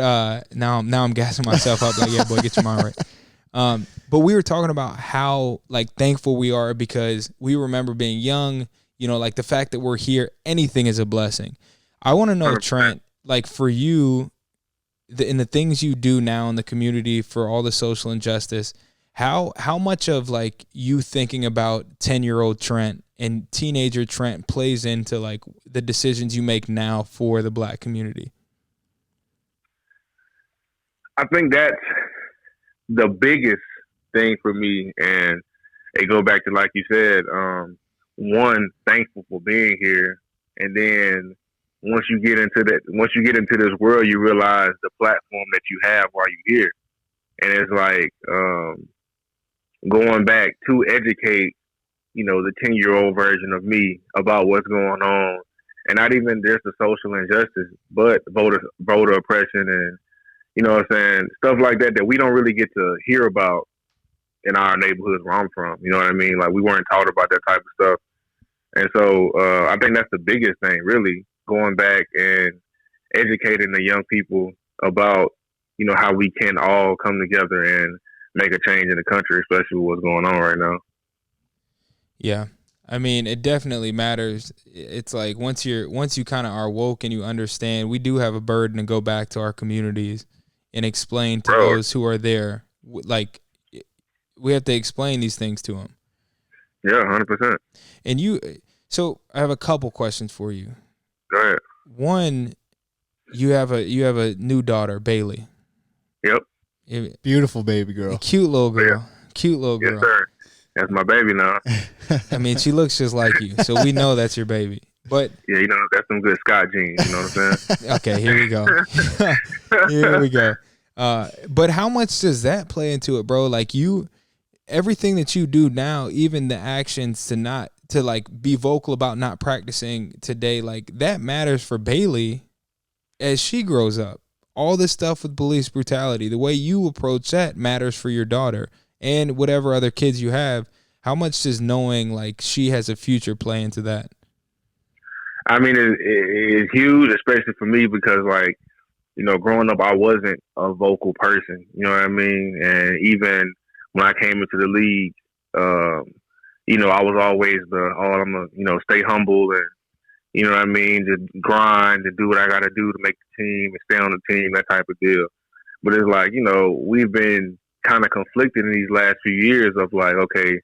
now I'm gassing myself up like, yeah, boy, get your mind right. But we were talking about how like thankful we are because we remember being young. You know, like the fact that we're here, anything is a blessing. I want to know, 100%. Trent, like for you, in the things you do now in the community for all the social injustice, how much of like you thinking about 10-year-old Trent and teenager Trent plays into like the decisions you make now for the Black community? I think that's the biggest thing for me, and it go back to like you said, one, thankful for being here, and then once you get into this world, you realize the platform that you have while you're here, and it's like going back to educate, the 10-year-old version of me about what's going on, and not even just the social injustice, but voter oppression, and you know what I'm saying, stuff like that we don't really get to hear about in our neighborhoods where I'm from. You know what I mean? Like we weren't taught about that type of stuff. And so I think that's the biggest thing, really, going back and educating the young people about, how we can all come together and make a change in the country, especially with what's going on right now. Yeah. I mean, it definitely matters. It's like once you kind of are woke and you understand, we do have a burden to go back to our communities and explain to those who are there. Like, we have to explain these things to them. Yeah, 100%. And so I have a couple questions for you. Go ahead. One, you have a new daughter, Bailey. Yep. Beautiful baby girl. Cute little girl. Yeah. Cute little girl. Yes, sir. That's my baby now. I mean, she looks just like you, so we know that's your baby. But yeah, that's some good Scott genes. You know what I'm saying? Okay, here we go. Here we go. But how much does that play into it, bro? Like everything that you do now, even the actions to like be vocal about not practicing today, like that matters for Bailey as she grows up. All this stuff with police brutality, the way you approach that matters for your daughter and whatever other kids you have. How much does knowing like she has a future play into that? I mean, it's huge, especially for me because like, growing up, I wasn't a vocal person. You know what I mean? And even when I came into the league, I was always I'm gonna, stay humble and, you know what I mean, just grind and do what I got to do to make the team and stay on the team, that type of deal. But it's like, we've been kind of conflicted in these last few years of like, okay,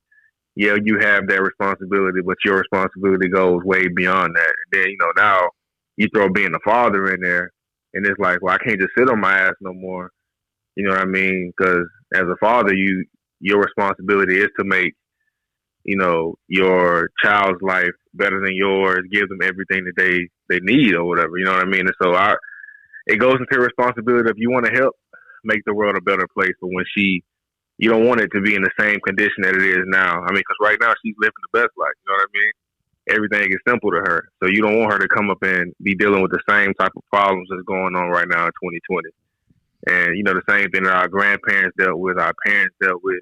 yeah, you have that responsibility, but your responsibility goes way beyond that. And then, now you throw being a father in there and it's like, well, I can't just sit on my ass no more. You know what I mean? Because as a father, your responsibility is to make, your child's life better than yours, give them everything that they need or whatever. You know what I mean? And so it goes into responsibility. If you want to help make the world a better place, but when you don't want it to be in the same condition that it is now. I mean, because right now she's living the best life. You know what I mean? Everything is simple to her. So you don't want her to come up and be dealing with the same type of problems that's going on right now in 2020. And, the same thing that our grandparents dealt with, our parents dealt with.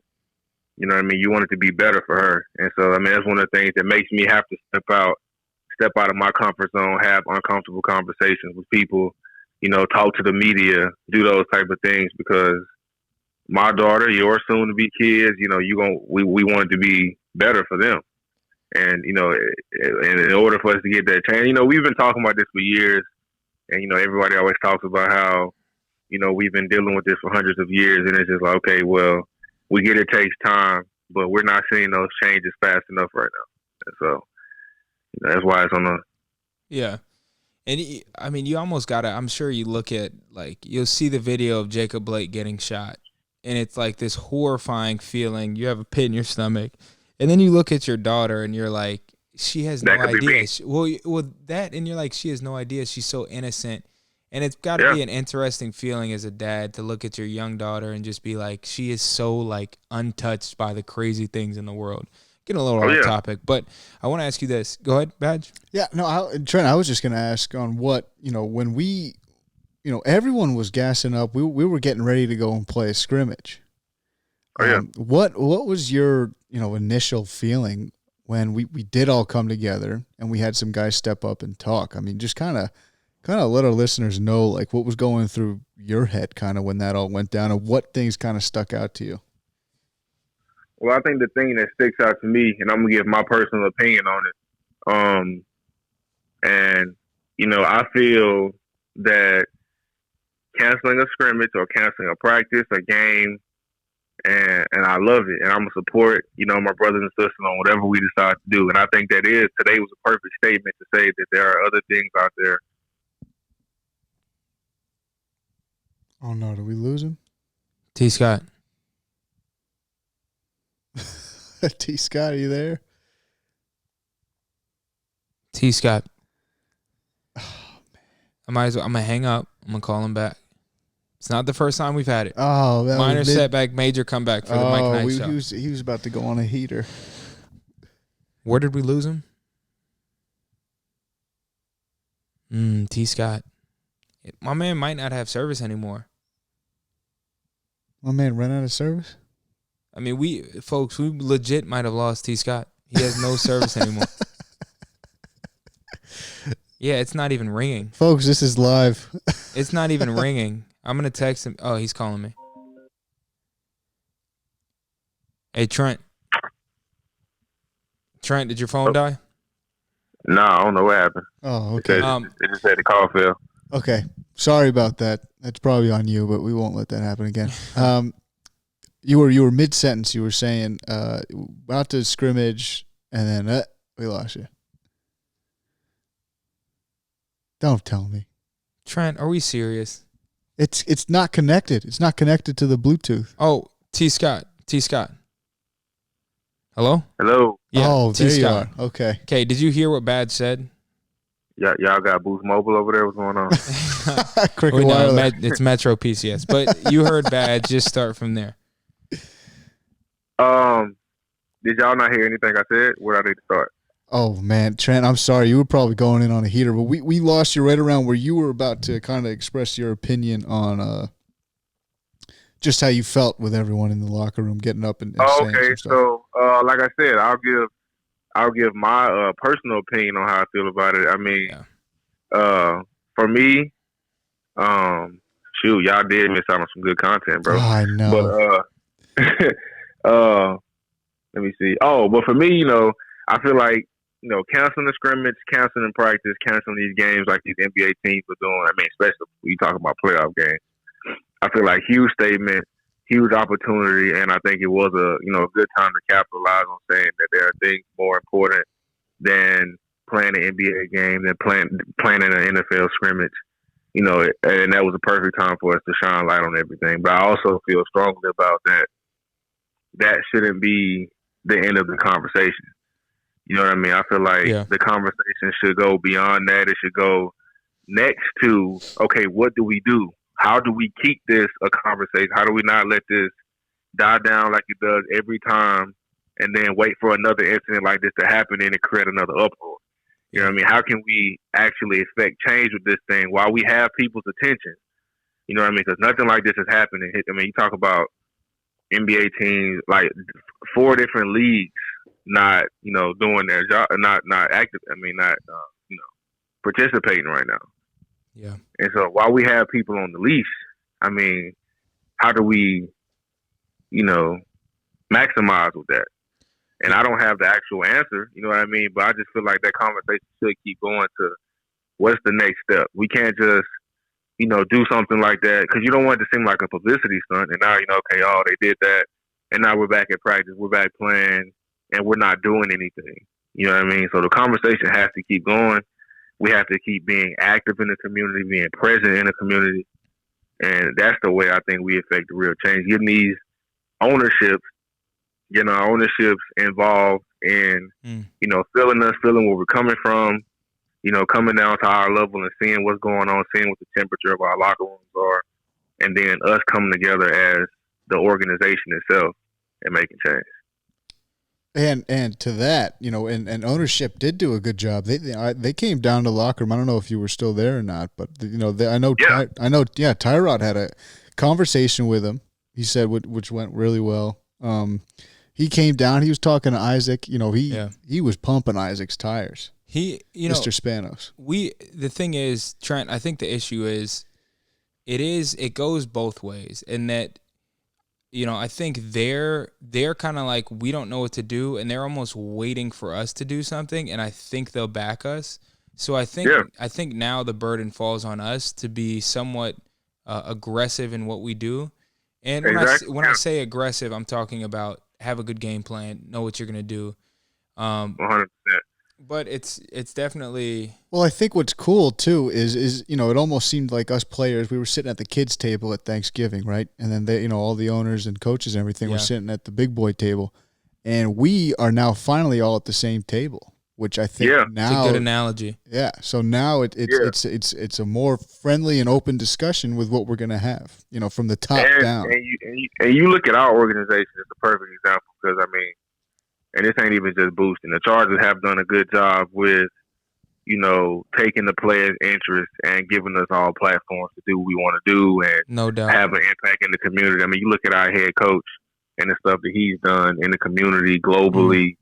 You know what I mean? You want it to be better for her. And so, I mean, that's one of the things that makes me have to step out of my comfort zone, have uncomfortable conversations with people, talk to the media, do those type of things because my daughter, your soon-to-be kids, we want it to be better for them. And, and in order for us to get that change, we've been talking about this for years. And, everybody always talks about how, we've been dealing with this for hundreds of years. And it's just like, okay, well, we get it takes time, but we're not seeing those changes fast enough right now. And so that's why it's on the. Yeah. And I mean, you almost got to, I'm sure you look at, like, you'll see the video of Jacob Blake getting shot. And it's like this horrifying feeling. You have a pit in your stomach. And then you look at your daughter and you're like, she has no idea. Well, that, and you're like, she has no idea. She's so innocent. And it's got to be an interesting feeling as a dad to look at your young daughter and just be like, she is so like untouched by the crazy things in the world. Getting a little off topic, but I want to ask you this. Go ahead, Badge. Yeah, no, Trent, I was just going to ask on what, when we, everyone was gassing up. We were getting ready to go and play a scrimmage. Oh, yeah. What was your, initial feeling when we did all come together and we had some guys step up and talk. I mean, just kind of let our listeners know like what was going through your head kind of when that all went down and what things kind of stuck out to you. Well, I think the thing that sticks out to me, and I'm gonna give my personal opinion on it, and I feel that canceling a scrimmage or canceling a practice, a game, and I love it, and I'm gonna support my brothers and sisters on whatever we decide to do. And I think today was a perfect statement to say that there are other things out there. Oh no, did we lose him? T. Scott. T. Scott, are you there? T. Scott. Oh, man. I'm gonna hang up. I'm gonna call him back. It's not the first time we've had it. Oh, that minor was setback, major comeback for the Mike Knight show. He was about to go on a heater. Where did we lose him? T. Scott. My man might not have service anymore. My man ran out of service? I mean, we legit might have lost T. Scott. He has no service anymore. Yeah, it's not even ringing. Folks, this is live. It's not even ringing. I'm going to text him. Oh, he's calling me. Hey, Trent. Trent, did your phone die? No, I don't know what happened. Oh, okay. It just said the call failed. Okay. Sorry about that. That's probably on you, but we won't let that happen again. You were mid-sentence. You were saying about to scrimmage, and then we lost you. Don't tell me. Trent, are we serious? It's not connected. It's not connected to the Bluetooth. Oh, T. Scott. T. Scott. Hello? Hello. Yeah, oh, T. there Scott. you are. Okay. Okay, did you hear what Badge said? Y'all got Boost Mobile over there? What's going on? Cricket no, Wireless. it's Metro PCS. But you heard Badge. Just start from there. Did y'all not hear anything I said? Where I need to start? Oh, man. Trent, I'm sorry. You were probably going in on a heater, but we lost you right around where you were about to kind of express your opinion on just how you felt with everyone in the locker room getting up and saying some stuff. So like I said, I'll give my personal opinion on how I feel about it. I mean, for me, y'all did miss out on some good content, bro. Oh, I know. But let me see. Oh, but for me, I feel like canceling the scrimmage, canceling practice, canceling these games like these NBA teams are doing. I mean, especially when you talk about playoff games. I feel like huge statement, huge opportunity, and I think it was a good time to capitalize on saying that there are things more important than playing an NBA game, than playing in an NFL scrimmage. And that was a perfect time for us to shine light on everything. But I also feel strongly about that. That shouldn't be the end of the conversation. You know what I mean? I feel like the conversation should go beyond that. It should go next to, okay, what do we do? How do we keep this a conversation? How do we not let this die down like it does every time and then wait for another incident like this to happen and it create another uproar? You know what I mean? How can we actually affect change with this thing while we have people's attention? You know what I mean? Because nothing like this has happened. I mean, you talk about NBA teams, like 4 different leagues not, doing their job, not active. I mean, not, participating right now. Yeah. And so while we have people on the leash, I mean, how do we, maximize with that? And I don't have the actual answer, you know what I mean? But I just feel like that conversation should keep going to what's the next step. We can't just, do something like that because you don't want it to seem like a publicity stunt. And now, okay, they did that. And now we're back at practice. We're back playing and we're not doing anything. You know what I mean? So the conversation has to keep going. We have to keep being active in the community, being present in the community. And that's the way I think we affect the real change. Getting these ownerships involved in, feeling us, feeling where we're coming from, coming down to our level and seeing what's going on, seeing what the temperature of our locker rooms are, and then us coming together as the organization itself and making change. And to that, and ownership did do a good job. They came down to the locker room. I don't know if you were still there or not, but I know Tyrod had a conversation with him. He said which went really well. He came down. He was talking to Isaac. He was pumping Isaac's tires. Mr. Spanos. The thing is, Trent, I think the issue is it goes both ways in that, I think they're kind of like, we don't know what to do, and they're almost waiting for us to do something, and I think they'll back us. So I think now the burden falls on us to be somewhat aggressive in what we do. And when I say aggressive, I'm talking about have a good game plan, know what you're going to do. 100%. But it's definitely. Well, I think what's cool too is it almost seemed like us players, we were sitting at the kids' table at Thanksgiving, right? And then they, all the owners and coaches and everything were sitting at the big boy table, and we are now finally all at the same table, which I think now it's a good analogy. Yeah. So now it's a more friendly and open discussion with what we're gonna have, from the top down. And you look at our organization as a perfect example, because and this ain't even just boosting. The Chargers have done a good job with, taking the players' interest and giving us all platforms to do what we want to do and no doubt have an impact in the community. You look at our head coach and the stuff that he's done in the community globally.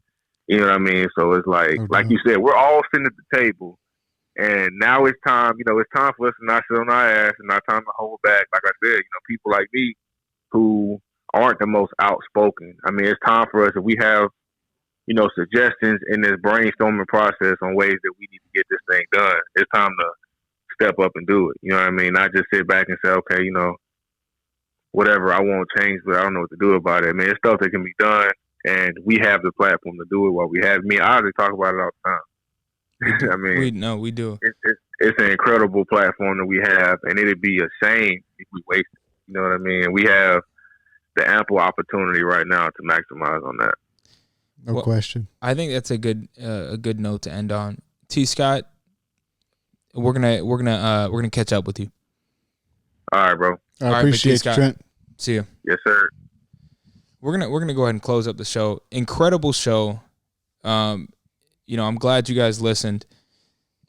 You know what I mean? So it's like you said, we're all sitting at the table, and now it's time. It's time for us to not sit on our ass and not time to hold back. Like I said, people like me who aren't the most outspoken. It's time for us, if we have suggestions in this brainstorming process on ways that we need to get this thing done, it's time to step up and do it. You know what I mean? Not just sit back and say, okay, whatever, I won't change, but I don't know what to do about it. It's stuff that can be done, and we have the platform to do it while we have. Me and Ozzy talk about it all the time. We do. It's an incredible platform that we have, and it'd be a shame if we waste it. You know what I mean? We have the ample opportunity right now to maximize on that. No question. I think that's a good note to end on. T. Scott, we're gonna catch up with you. All right, bro. I appreciate you, Trent. See you. Yes, sir. We're gonna go ahead and close up the show. Incredible show. I'm glad you guys listened.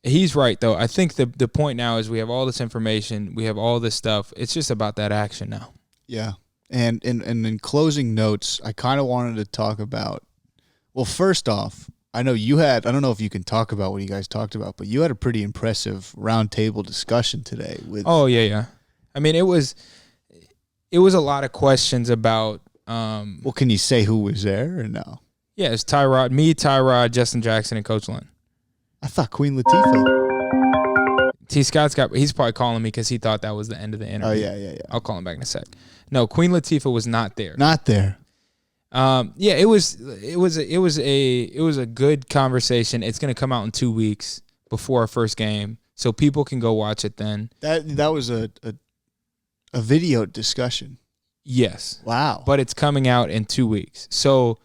He's right though. I think the point now is we have all this information, we have all this stuff. It's just about that action now. Yeah. And in closing notes, I kind of wanted to talk about. Well, first off, I know I don't know if you can talk about what you guys talked about, but you had a pretty impressive roundtable discussion today with. Oh yeah. It was a lot of questions about. Well, can you say who was there or no? Yeah, it's Tyrod, Justin Jackson, and Coach Lynn. I thought Queen Latifah. T. Scott's he's probably calling me because he thought that was the end of the interview. Oh yeah. I'll call him back in a sec. No, Queen Latifah was not there. Not there. It was a good conversation. It's going to come out in 2 weeks before our first game, so people can go watch it then. That was a video discussion. Yes. Wow. But it's coming out in 2 weeks, so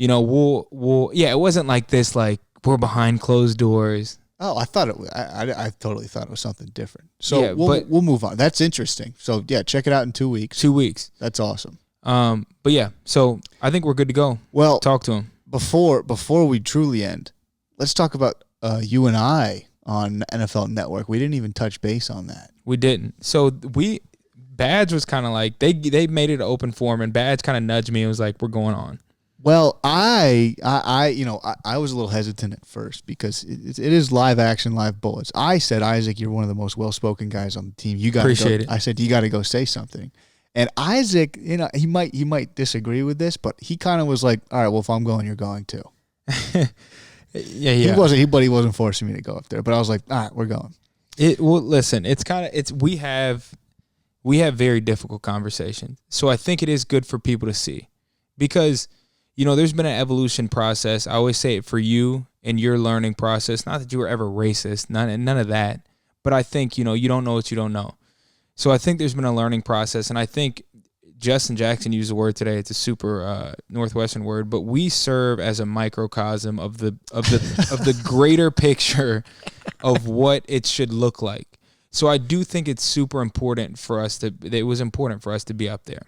we'll it wasn't like this, like we're behind closed doors. Oh, I thought it was. I totally thought it was something different. So we'll move on. That's interesting. So yeah, check it out in 2 weeks. 2 weeks. That's awesome. But yeah, so I think we're good to go. Well, talk to him before we truly end. Let's talk about you and I on NFL Network. We didn't even touch base on that. We didn't. So Badge was kind of like they made it an open forum, and Badge kind of nudged me and was like, "We're going on." Well, I was a little hesitant at first because it is live action, live bullets. I said, Isaac, you're one of the most well-spoken guys on the team. You got appreciate it. I said you got to go say something. And Isaac, he might disagree with this, but he kind of was like, all right, well, if I'm going, you're going too. Yeah. He wasn't forcing me to go up there, but I was like, all right, we're going. Listen, we have very difficult conversations. So I think it is good for people to see because, there's been an evolution process. I always say it for you and your learning process. Not that you were ever racist, none of that. But I think, you don't know what you don't know. So I think there's been a learning process, and I think Justin Jackson used the word today. It's a super Northwestern word, but we serve as a microcosm of the greater picture of what it should look like. So I do think it's super important for us it was important for us to be up there.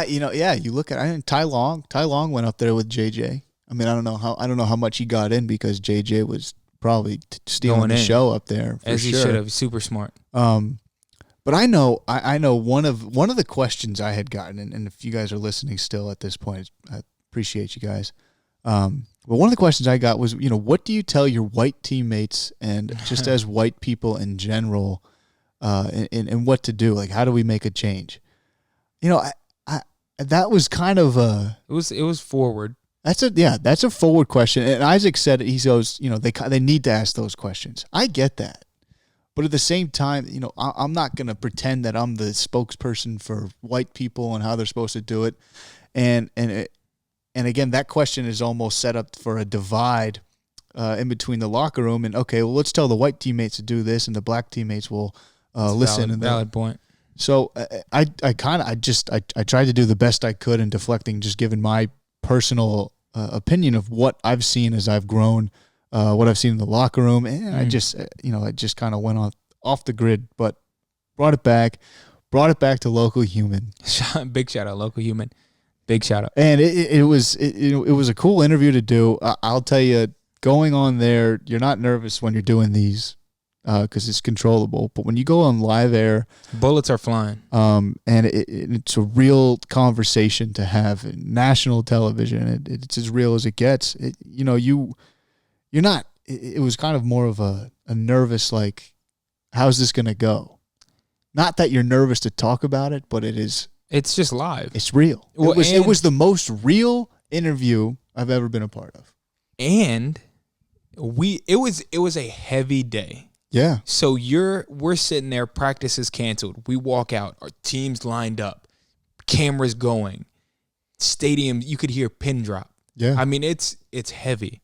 You look at Ty Long went up there with JJ. I don't know how much he got in because JJ was probably stealing the show up there as he should have. Super smart. But I know one of the questions I had gotten, and if you guys are listening still at this point, I Appreciate you guys. But one of the questions I got was, what do you tell your white teammates and just as white people in general, and what to do? Like, how do we make a change? I that was kind of it was forward. That's a forward question. And Isaac said it, he goes, they need to ask those questions. I get that. But at the same time, I'm not going to pretend that I'm the spokesperson for white people and how they're supposed to do it. And again, that question is almost set up for a divide in between the locker room. And okay, well, let's tell the white teammates to do this, and the black teammates will listen. Valid point. So I tried to do the best I could in deflecting, just giving my personal opinion of what I've seen as I've grown. What I've seen in the locker room, and I just kind of went off the grid, but brought it back to Local Human. Big shout out, Local Human. Big shout out. And it was a cool interview to do. I'll tell you, going on there, you're not nervous when you're doing these because it's controllable. But when you go on live air, bullets are flying. And it's a real conversation to have in national television. It's as real as it gets. You're not. It was kind of more of a nervous, like, how's this going to go? Not that you're nervous to talk about it, but it is. It's just live. It's real. Well, it was the most real interview I've ever been a part of. And it was a heavy day. Yeah. So we're sitting there, practice is canceled. We walk out, our team's lined up, cameras going, stadium, you could hear pin drop. Yeah. I mean, it's heavy.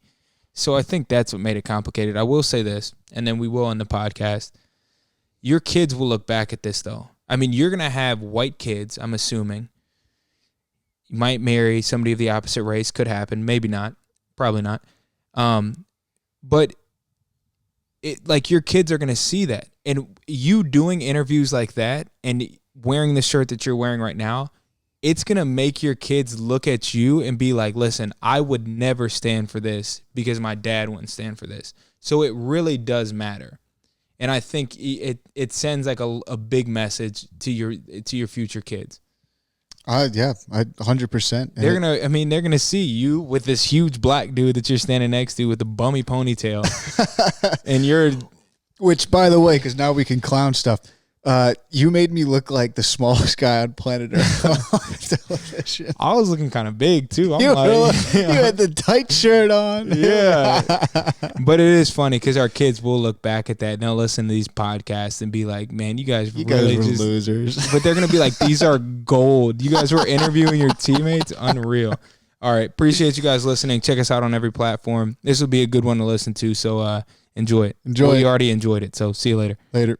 So I think that's what made it complicated. I will say this, and then we will end the podcast. Your kids will look back at this, though. I mean, you're going to have white kids, I'm assuming. You might marry somebody of the opposite race. Could happen. Maybe not. Probably not. But your kids are going to see that. And you doing interviews like that and wearing the shirt that you're wearing right now, it's going to make your kids look at you and be like, listen, I would never stand for this because my dad wouldn't stand for this. So it really does matter. And I think it sends like a big message to your future kids. Yeah, 100%. They're gonna see you with this huge black dude that you're standing next to with the bummy ponytail, and which, by the way, because now we can clown stuff. You made me look like the smallest guy on planet Earth on television. I was looking kind of big too. You had the tight shirt on. Yeah. But it is funny because our kids will look back at that and they'll listen to these podcasts and be like, man, you guys were losers. But they're going to be like, these are gold. You guys were interviewing your teammates. Unreal. All right. Appreciate you guys listening. Check us out on every platform. This will be a good one to listen to. So enjoy it. Enjoy it. You already enjoyed it. So see you later. Later.